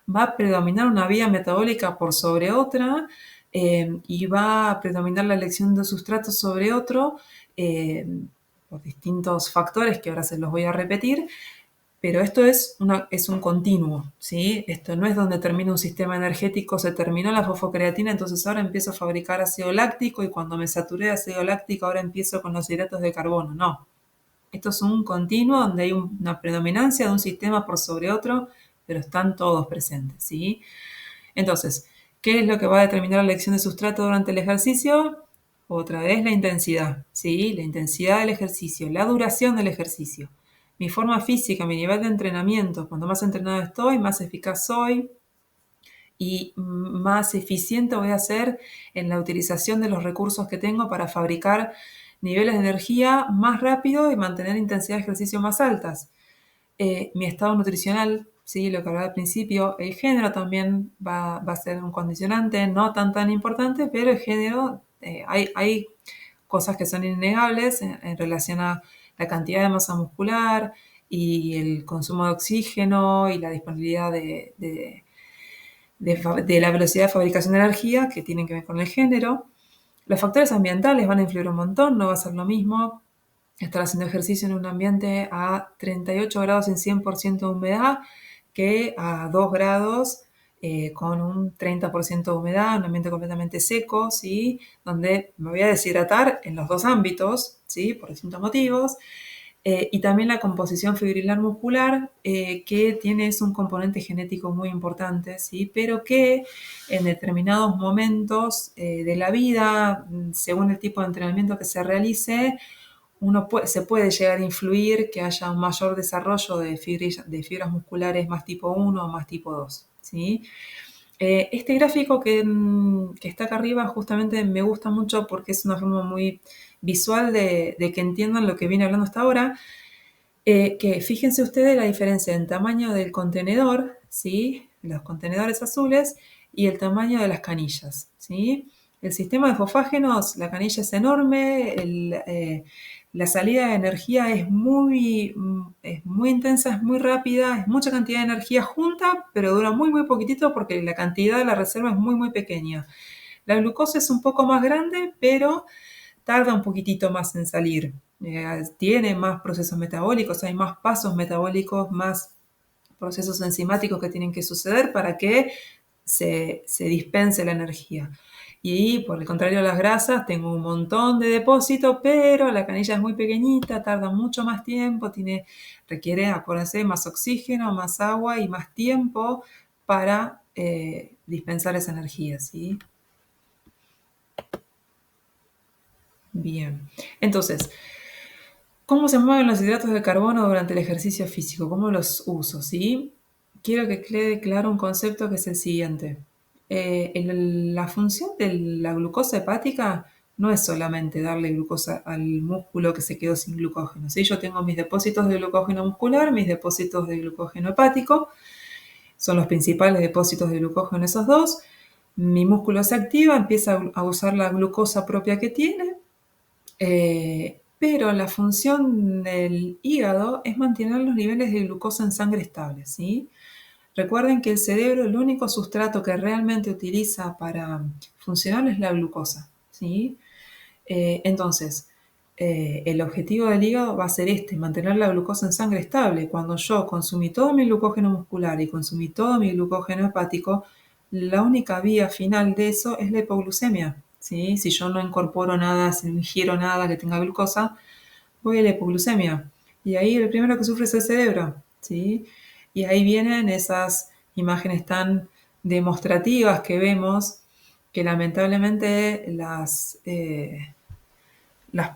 va a predominar una vía metabólica por sobre otra y va a predominar la elección de sustrato sobre otro eh, por distintos factores que ahora se los voy a repetir, pero esto es un continuo, ¿sí? Esto no es donde termina un sistema energético, se terminó la fosfocreatina, entonces ahora empiezo a fabricar ácido láctico y cuando me saturé de ácido láctico ahora empiezo con los hidratos de carbono, no. Esto es un continuo donde hay una predominancia de un sistema por sobre otro, pero están todos presentes, ¿sí? Entonces, ¿qué es lo que va a determinar la elección de sustrato durante el ejercicio? Otra vez la intensidad, ¿sí? La intensidad del ejercicio, la duración del ejercicio. Mi forma física, mi nivel de entrenamiento. Cuando más entrenado estoy, más eficaz soy y más eficiente voy a ser en la utilización de los recursos que tengo para fabricar niveles de energía más rápido y mantener intensidad de ejercicio más altas. Mi estado nutricional, ¿sí? Lo que hablaba al principio, el género también va a ser un condicionante, no tan importante, pero el género, hay cosas que son innegables en relación a la cantidad de masa muscular y el consumo de oxígeno y la disponibilidad de la velocidad de fabricación de energía que tienen que ver con el género. Los factores ambientales van a influir un montón, no va a ser lo mismo estar haciendo ejercicio en un ambiente a 38 grados en 100% de humedad que a 2 grados con un 30% de humedad, un ambiente completamente seco, ¿sí? Donde me voy a deshidratar en los dos ámbitos, ¿sí? Por distintos motivos. Y también la composición fibrilar muscular, que es un componente genético muy importante, ¿sí? Pero que en determinados momentos de la vida, según el tipo de entrenamiento que se realice, se puede llegar a influir que haya un mayor desarrollo de fibras musculares más tipo 1 o más tipo 2, ¿sí? Este gráfico que está acá arriba justamente me gusta mucho porque es una forma muy visual de que entiendan lo que viene hablando hasta ahora. Que fíjense ustedes la diferencia en tamaño del contenedor, ¿sí? Los contenedores azules y el tamaño de las canillas, ¿sí? El sistema de fosfágenos, la canilla es enorme, la salida de energía es muy intensa, es muy rápida, es mucha cantidad de energía junta, pero dura muy poquitito porque la cantidad de la reserva es muy pequeña. La glucosa es un poco más grande, pero tarda un poquitito más en salir. Tiene más procesos metabólicos, hay más pasos metabólicos, más procesos enzimáticos que tienen que suceder para que se dispense la energía. Y por el contrario, las grasas, tengo un montón de depósito, pero la canilla es muy pequeñita, tarda mucho más tiempo, requiere, acuérdense, más oxígeno, más agua y más tiempo para dispensar esa energía, ¿sí? Bien, entonces, ¿cómo se mueven los hidratos de carbono durante el ejercicio físico? ¿Cómo los uso? ¿Sí? Quiero que quede claro un concepto que es el siguiente. La función de la glucosa hepática no es solamente darle glucosa al músculo que se quedó sin glucógeno, ¿sí? Yo tengo mis depósitos de glucógeno muscular, mis depósitos de glucógeno hepático, son los principales depósitos de glucógeno esos dos. Mi músculo se activa, empieza a usar la glucosa propia que tiene, pero la función del hígado es mantener los niveles de glucosa en sangre estables, ¿sí? Recuerden que el cerebro, el único sustrato que realmente utiliza para funcionar es la glucosa, ¿sí? Entonces, el objetivo del hígado va a ser mantener la glucosa en sangre estable. Cuando yo consumí todo mi glucógeno muscular y consumí todo mi glucógeno hepático, la única vía final de eso es la hipoglucemia, ¿sí? Si yo no incorporo nada, si no ingiero nada que tenga glucosa, voy a la hipoglucemia. Y ahí el primero que sufre es el cerebro, ¿sí? Y ahí vienen esas imágenes tan demostrativas que vemos, que lamentablemente las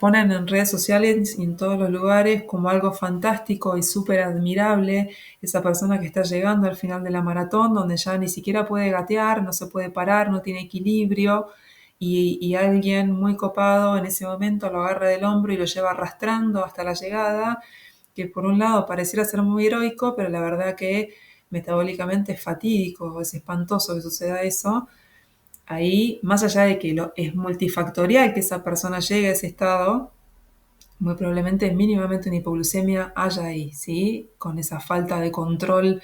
ponen en redes sociales y en todos los lugares como algo fantástico y súper admirable. Esa persona que está llegando al final de la maratón, donde ya ni siquiera puede gatear, no se puede parar, no tiene equilibrio, y alguien muy copado en ese momento lo agarra del hombro y lo lleva arrastrando hasta la llegada, que por un lado pareciera ser muy heroico, pero la verdad que metabólicamente es fatídico, es espantoso que suceda eso. Ahí, más allá de que es multifactorial que esa persona llegue a ese estado, muy probablemente mínimamente una hipoglucemia haya ahí, ¿sí? Con esa falta de control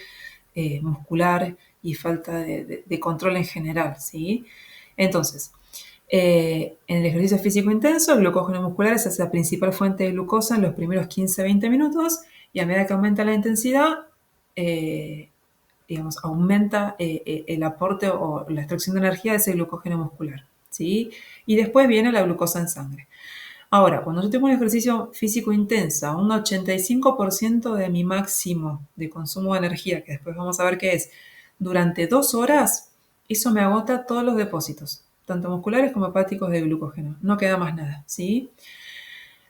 muscular y falta de control en general, ¿sí? Entonces, en el ejercicio físico intenso, el glucógeno muscular es la principal fuente de glucosa en los primeros 15-20 minutos, y a medida que aumenta la intensidad, digamos, aumenta el aporte o la extracción de energía de ese glucógeno muscular, ¿sí? Y después viene la glucosa en sangre. Ahora, cuando yo tengo un ejercicio físico intenso, un 85% de mi máximo de consumo de energía, que después vamos a ver qué es, durante 2 horas, eso me agota todos los depósitos, tanto musculares como hepáticos de glucógeno. No queda más nada, ¿sí?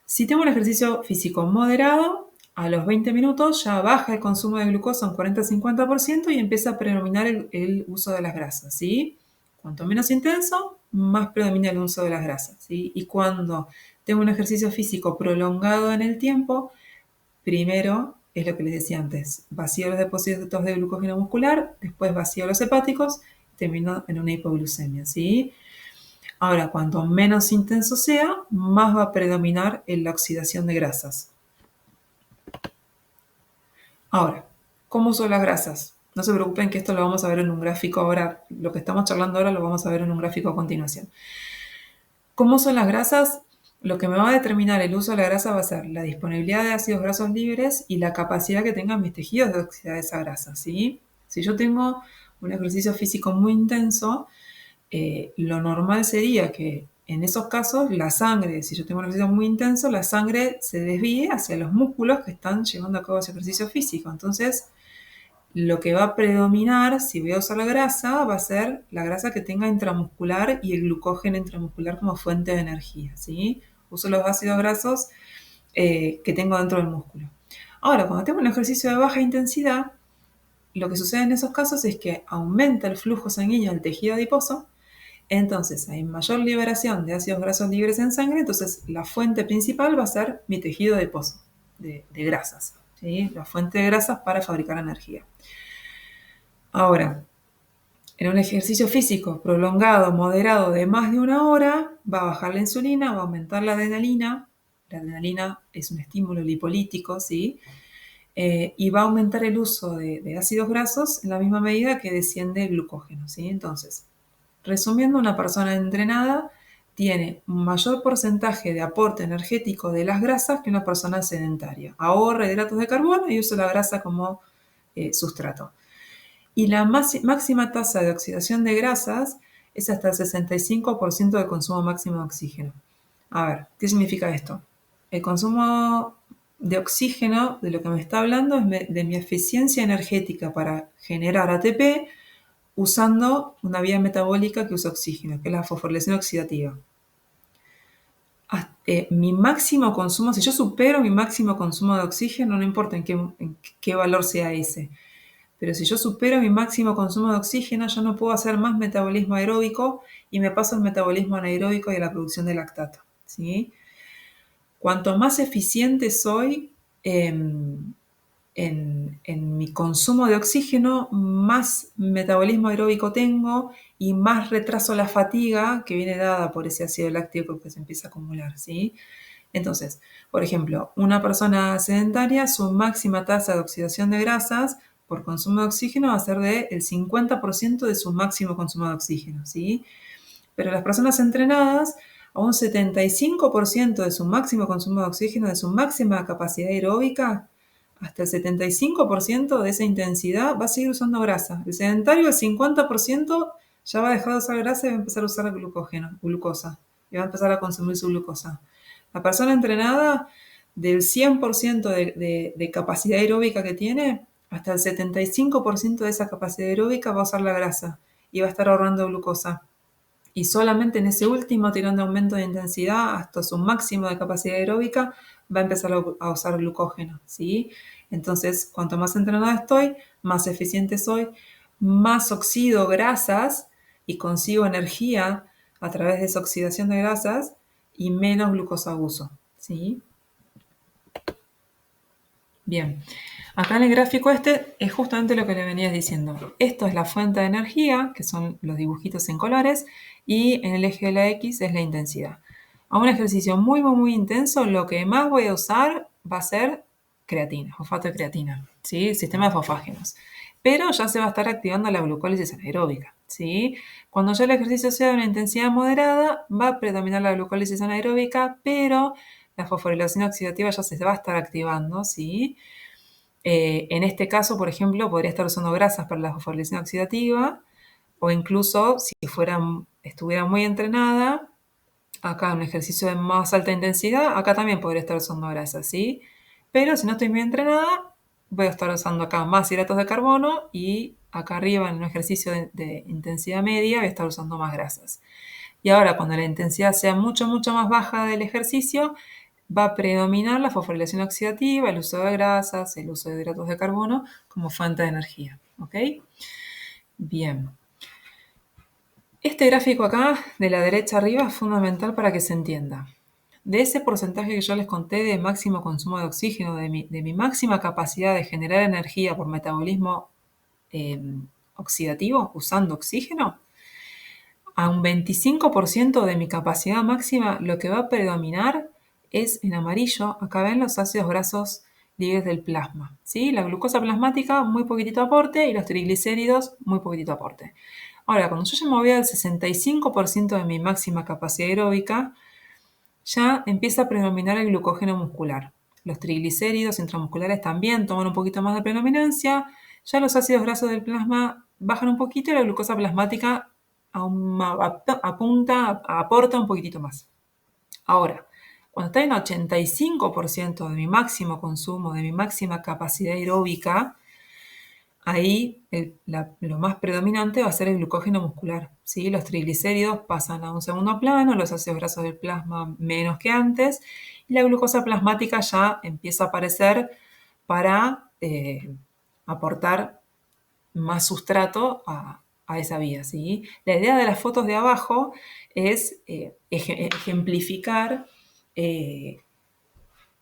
Si tengo un ejercicio físico moderado, a los 20 minutos ya baja el consumo de glucosa un 40-50% y empieza a predominar el uso de las grasas, ¿sí? Cuanto menos intenso, más predomina el uso de las grasas, ¿sí? Y cuando tengo un ejercicio físico prolongado en el tiempo, primero, es lo que les decía antes, vacío los depósitos de glucógeno muscular, después vacío los hepáticos, termino en una hipoglucemia, ¿sí? Ahora, cuanto menos intenso sea, más va a predominar en la oxidación de grasas. Ahora, ¿cómo son las grasas? No se preocupen que esto lo vamos a ver en un gráfico ahora, lo que estamos charlando ahora lo vamos a ver en un gráfico a continuación. ¿Cómo son las grasas? Lo que me va a determinar el uso de la grasa va a ser la disponibilidad de ácidos grasos libres y la capacidad que tengan mis tejidos de oxidar esa grasa, ¿sí? Si yo tengo un ejercicio físico muy intenso, lo normal sería que en esos casos la sangre, si yo tengo un ejercicio muy intenso, la sangre se desvíe hacia los músculos que están llevando a cabo ese ejercicio físico. Entonces, lo que va a predominar, si voy a usar la grasa, va a ser la grasa que tenga intramuscular y el glucógeno intramuscular como fuente de energía, ¿sí? Uso los ácidos grasos que tengo dentro del músculo. Ahora, cuando tengo un ejercicio de baja intensidad, lo que sucede en esos casos es que aumenta el flujo sanguíneo del tejido adiposo. Entonces hay mayor liberación de ácidos grasos libres en sangre, entonces la fuente principal va a ser mi tejido adiposo de grasas, ¿sí? La fuente de grasas para fabricar energía. Ahora, en un ejercicio físico prolongado, moderado de más de 1 hora, va a bajar la insulina, va a aumentar la adrenalina. La adrenalina es un estímulo lipolítico, ¿sí? Y va a aumentar el uso de ácidos grasos en la misma medida que desciende el glucógeno, ¿sí? Entonces, resumiendo, una persona entrenada tiene un mayor porcentaje de aporte energético de las grasas que una persona sedentaria. Ahorra hidratos de carbono y usa la grasa como sustrato. Y la máxima tasa de oxidación de grasas es hasta el 65% del consumo máximo de oxígeno. A ver, ¿qué significa esto? El consumo de oxígeno, de lo que me está hablando, es de mi eficiencia energética para generar ATP usando una vía metabólica que usa oxígeno, que es la fosforilación oxidativa. Mi máximo consumo, si yo supero mi máximo consumo de oxígeno, no importa en qué valor sea ese, Pero si yo supero mi máximo consumo de oxígeno, ya no puedo hacer más metabolismo aeróbico y me paso al metabolismo anaeróbico y a la producción de lactato, ¿sí? Cuanto más eficiente soy en mi consumo de oxígeno, más metabolismo aeróbico tengo y más retraso la fatiga que viene dada por ese ácido láctico que se empieza a acumular, ¿sí? Entonces, por ejemplo, una persona sedentaria, su máxima tasa de oxidación de grasas por consumo de oxígeno va a ser del 50% de su máximo consumo de oxígeno, ¿sí? Pero las personas entrenadas, a un 75% de su máximo consumo de oxígeno, de su máxima capacidad aeróbica, hasta el 75% de esa intensidad va a seguir usando grasa. El sedentario, el 50%, ya va a dejar de usar grasa y va a empezar a usar glucosa. Y va a empezar a consumir su glucosa. La persona entrenada, del 100% de capacidad aeróbica que tiene, hasta el 75% de esa capacidad aeróbica va a usar la grasa y va a estar ahorrando glucosa. Y solamente en ese último tirón de aumento de intensidad hasta su máximo de capacidad aeróbica va a empezar a usar glucógeno, ¿sí? Entonces, cuanto más entrenada estoy, más eficiente soy, más oxido grasas y consigo energía a través de esa oxidación de grasas y menos glucosa uso, ¿sí? Bien, acá en el gráfico este es justamente lo que le venías diciendo. Esto es la fuente de energía, que son los dibujitos en colores, y en el eje de la X es la intensidad. A un ejercicio muy, muy, muy intenso, lo que más voy a usar va a ser creatina, fosfato de creatina, ¿sí? Sistema de fosfágenos. Pero ya se va a estar activando la glucólisis anaeróbica, ¿sí? Cuando ya el ejercicio sea de una intensidad moderada, va a predominar la glucólisis anaeróbica, pero la fosforilación oxidativa ya se va a estar activando, ¿sí? En este caso, por ejemplo, podría estar usando grasas para la fosforilación oxidativa o incluso si estuviera muy entrenada, acá en un ejercicio de más alta intensidad, acá también podría estar usando grasas, ¿sí? Pero si no estoy muy entrenada, voy a estar usando acá más hidratos de carbono y acá arriba en un ejercicio de intensidad media voy a estar usando más grasas. Y ahora cuando la intensidad sea mucho, mucho más baja del ejercicio, va a predominar la fosforilación oxidativa, el uso de grasas, el uso de hidratos de carbono como fuente de energía. ¿Ok? Bien. Este gráfico acá, de la derecha arriba, es fundamental para que se entienda. De ese porcentaje que yo les conté de máximo consumo de oxígeno, de mi máxima capacidad de generar energía por metabolismo oxidativo usando oxígeno, a un 25% de mi capacidad máxima, lo que va a predominar es en amarillo, acá ven los ácidos grasos libres del plasma, ¿sí? La glucosa plasmática, muy poquitito aporte, y los triglicéridos, muy poquitito aporte. Ahora, cuando yo ya me voy al 65% de mi máxima capacidad aeróbica, ya empieza a predominar el glucógeno muscular. Los triglicéridos intramusculares también toman un poquito más de predominancia, ya los ácidos grasos del plasma bajan un poquito y la glucosa plasmática aporta un poquitito más. Ahora, cuando está en 85% de mi máximo consumo, de mi máxima capacidad aeróbica, ahí lo más predominante va a ser el glucógeno muscular, ¿sí? Los triglicéridos pasan a un segundo plano, los ácidos grasos del plasma menos que antes, y la glucosa plasmática ya empieza a aparecer para aportar más sustrato a esa vía, ¿sí? La idea de las fotos de abajo es ejemplificar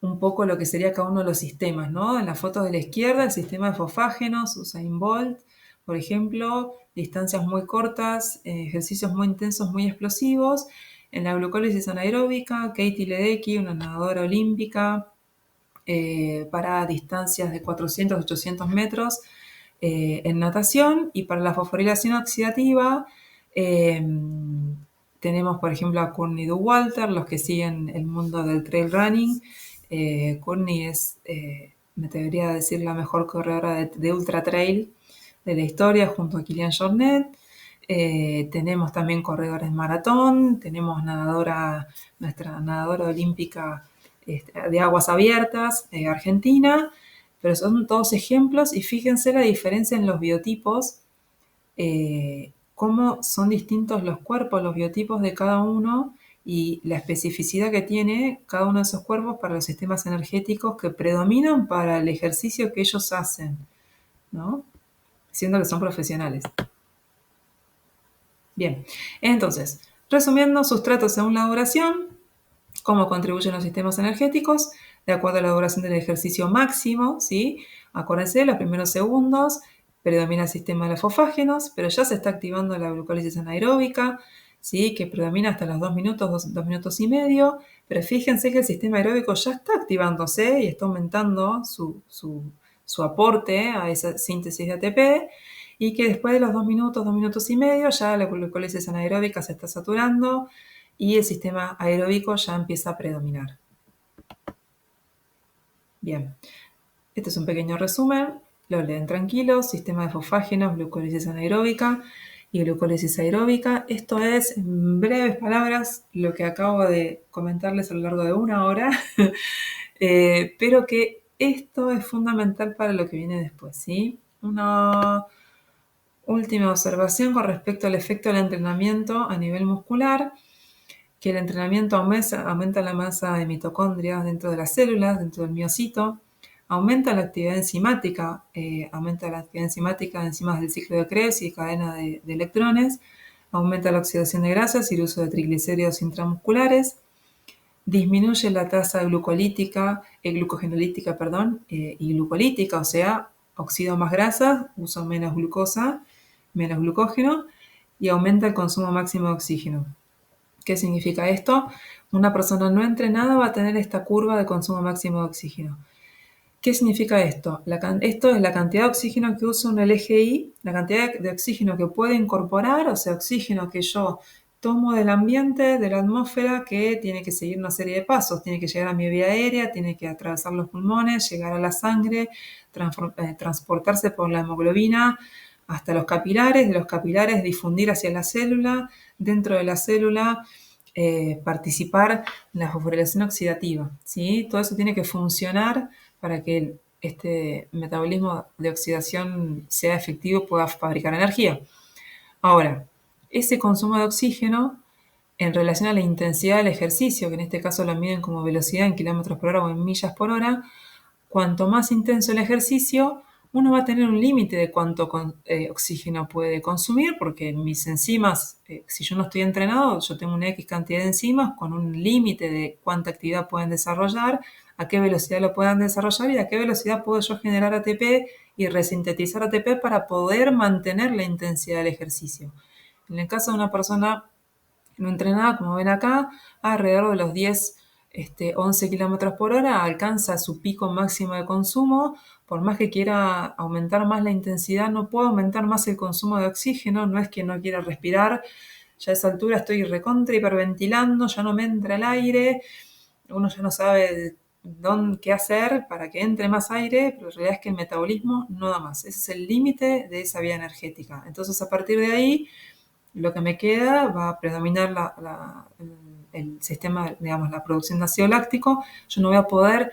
un poco lo que sería cada uno de los sistemas, ¿no? En las fotos de la izquierda, el sistema de fosfágenos, Usain Bolt, por ejemplo, distancias muy cortas, ejercicios muy intensos, muy explosivos. En la glucólisis anaeróbica, Katie Ledecky, una nadadora olímpica, para distancias de 400, 800 metros en natación. Y para la fosforilación oxidativa, tenemos, por ejemplo, a Courtney Dauwalter, los que siguen el mundo del trail running. Courtney es, me atrevería a decir, la mejor corredora de ultra trail de la historia, junto a Kilian Jornet. Tenemos también corredores maratón, tenemos nuestra nadadora olímpica de aguas abiertas, Argentina, pero son todos ejemplos y fíjense la diferencia en los biotipos, cómo son distintos los cuerpos, los biotipos de cada uno y la especificidad que tiene cada uno de esos cuerpos para los sistemas energéticos que predominan para el ejercicio que ellos hacen, ¿no? siendo que son profesionales. Bien, entonces, resumiendo, sustratos según la duración, cómo contribuyen los sistemas energéticos, de acuerdo a la duración del ejercicio máximo, ¿sí? Acuérdense, los primeros segundos predomina el sistema de los fosfágenos, pero ya se está activando la glucólisis anaeróbica, ¿sí? Que predomina hasta los 2 minutos, 2 minutos y medio, pero fíjense que el sistema aeróbico ya está activándose y está aumentando su aporte a esa síntesis de ATP, y que después de los 2 minutos y medio, ya la glucólisis anaeróbica se está saturando y el sistema aeróbico ya empieza a predominar. Bien, este es un pequeño resumen, lo leen tranquilos: sistema de fosfágenos, glucólisis anaeróbica y glucólisis aeróbica. Esto es, en breves palabras, lo que acabo de comentarles a lo largo de 1 hora, pero que esto es fundamental para lo que viene después, ¿sí? Una última observación con respecto al efecto del entrenamiento a nivel muscular, que el entrenamiento aumenta la masa de mitocondrias dentro de las células, dentro del miocito, aumenta la actividad enzimática, de enzimas del ciclo de Krebs y cadena de electrones, aumenta la oxidación de grasas y el uso de triglicéridos intramusculares, disminuye la tasa glucogenolítica, y glucolítica, o sea, oxido más grasas, uso menos glucosa, menos glucógeno, y aumenta el consumo máximo de oxígeno. ¿Qué significa esto? Una persona no entrenada va a tener esta curva de consumo máximo de oxígeno. ¿Qué significa esto? Esto es la cantidad de oxígeno que usa un LGI, la cantidad de oxígeno que puede incorporar, o sea, oxígeno que yo tomo del ambiente, de la atmósfera, que tiene que seguir una serie de pasos. Tiene que llegar a mi vía aérea, tiene que atravesar los pulmones, llegar a la sangre, transportarse por la hemoglobina hasta los capilares, de los capilares difundir hacia la célula, dentro de la célula participar en la fosforilación oxidativa, ¿sí? Todo eso tiene que funcionar para que este metabolismo de oxidación sea efectivo y pueda fabricar energía. Ahora, ese consumo de oxígeno en relación a la intensidad del ejercicio, que en este caso la miden como velocidad en kilómetros por hora o en millas por hora, cuanto más intenso el ejercicio, uno va a tener un límite de cuánto oxígeno puede consumir, porque mis enzimas, si yo no estoy entrenado, yo tengo una X cantidad de enzimas con un límite de cuánta actividad pueden desarrollar, a qué velocidad lo puedan desarrollar y a qué velocidad puedo yo generar ATP y resintetizar ATP para poder mantener la intensidad del ejercicio. En el caso de una persona no entrenada, como ven acá, alrededor de los 10, 11 kilómetros por hora, alcanza su pico máximo de consumo. Por más que quiera aumentar más la intensidad, no puedo aumentar más el consumo de oxígeno. No es que no quiera respirar, ya a esa altura estoy recontra hiperventilando, ya no me entra el aire, uno ya no sabe qué hacer para que entre más aire, pero la realidad es que el metabolismo no da más. Ese es el límite de esa vía energética. Entonces, a partir de ahí, lo que me queda va a predominar el sistema, digamos, la producción de ácido láctico. Yo no voy a poder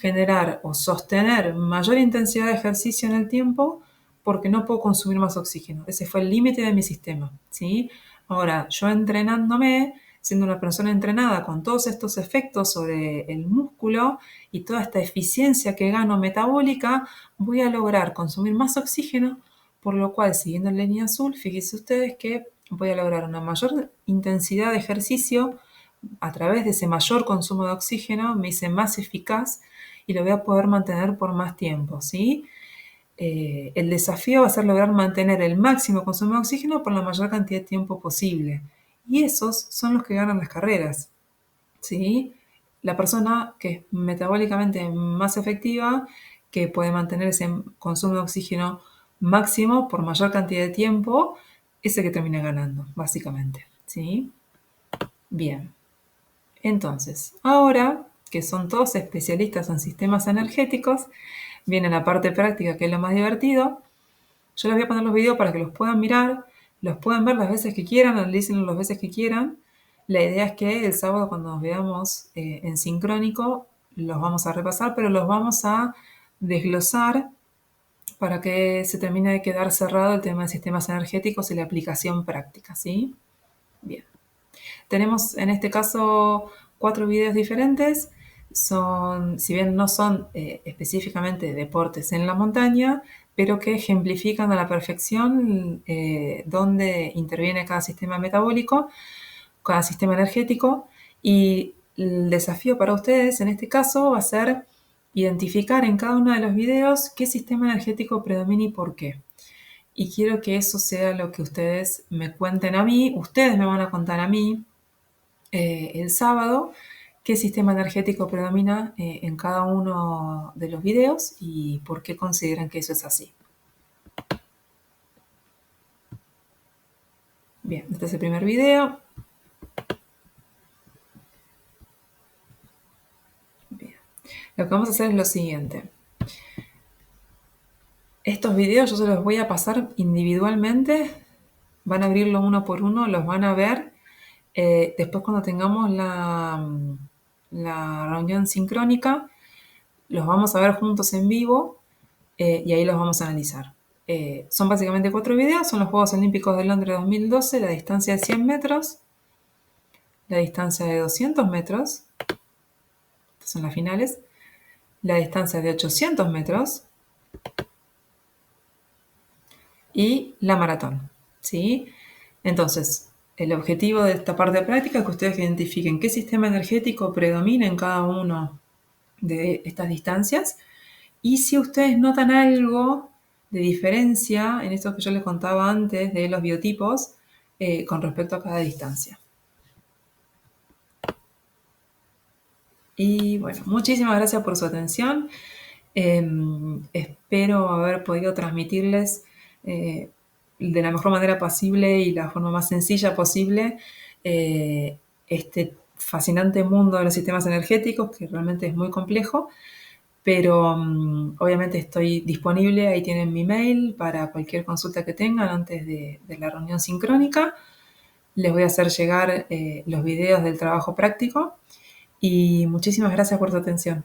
generar o sostener mayor intensidad de ejercicio en el tiempo porque no puedo consumir más oxígeno. Ese fue el límite de mi sistema, ¿sí? Ahora, yo entrenándome, siendo una persona entrenada con todos estos efectos sobre el músculo y toda esta eficiencia que gano metabólica, voy a lograr consumir más oxígeno, por lo cual, siguiendo la línea azul, fíjense ustedes que voy a lograr una mayor intensidad de ejercicio a través de ese mayor consumo de oxígeno, me hice más eficaz y lo voy a poder mantener por más tiempo, ¿sí? El desafío va a ser lograr mantener el máximo consumo de oxígeno por la mayor cantidad de tiempo posible. Y esos son los que ganan las carreras, ¿sí? La persona que es metabólicamente más efectiva, que puede mantener ese consumo de oxígeno máximo por mayor cantidad de tiempo, es el que termina ganando, básicamente, ¿sí? Bien. Entonces, ahora que son todos especialistas en sistemas energéticos, viene la parte práctica, que es lo más divertido. Yo les voy a poner los videos para que los puedan mirar, los puedan ver las veces que quieran, analícenlos las veces que quieran. La idea es que el sábado, cuando nos veamos en sincrónico, los vamos a repasar, pero los vamos a desglosar para que se termine de quedar cerrado el tema de sistemas energéticos y la aplicación práctica, ¿sí? Bien. Tenemos en este caso 4 videos diferentes. Si bien no son específicamente deportes en la montaña, pero que ejemplifican a la perfección dónde interviene cada sistema metabólico, cada sistema energético, y el desafío para ustedes en este caso va a ser identificar en cada uno de los videos qué sistema energético predomina y por qué. Y quiero que eso sea lo que ustedes me cuenten a mí, ustedes me van a contar a mí el sábado qué sistema energético predomina en cada uno de los videos y por qué consideran que eso es así. Bien, este es el primer video. Bien. Lo que vamos a hacer es lo siguiente. Estos videos yo se los voy a pasar individualmente, van a abrirlo uno por uno, los van a ver. Después cuando tengamos la reunión sincrónica, los vamos a ver juntos en vivo y ahí los vamos a analizar. Son básicamente 4 videos, son los Juegos Olímpicos de Londres 2012, la distancia de 100 metros, la distancia de 200 metros, estas son las finales, la distancia de 800 metros y la maratón, ¿sí? Entonces, el objetivo de esta parte práctica es que ustedes identifiquen qué sistema energético predomina en cada uno de estas distancias y si ustedes notan algo de diferencia en esto que yo les contaba antes de los biotipos con respecto a cada distancia. Y bueno, muchísimas gracias por su atención. Espero haber podido transmitirles de la mejor manera posible y la forma más sencilla posible este fascinante mundo de los sistemas energéticos, que realmente es muy complejo, pero obviamente estoy disponible, ahí tienen mi mail para cualquier consulta que tengan antes de la reunión sincrónica. Les voy a hacer llegar los videos del trabajo práctico y muchísimas gracias por tu atención.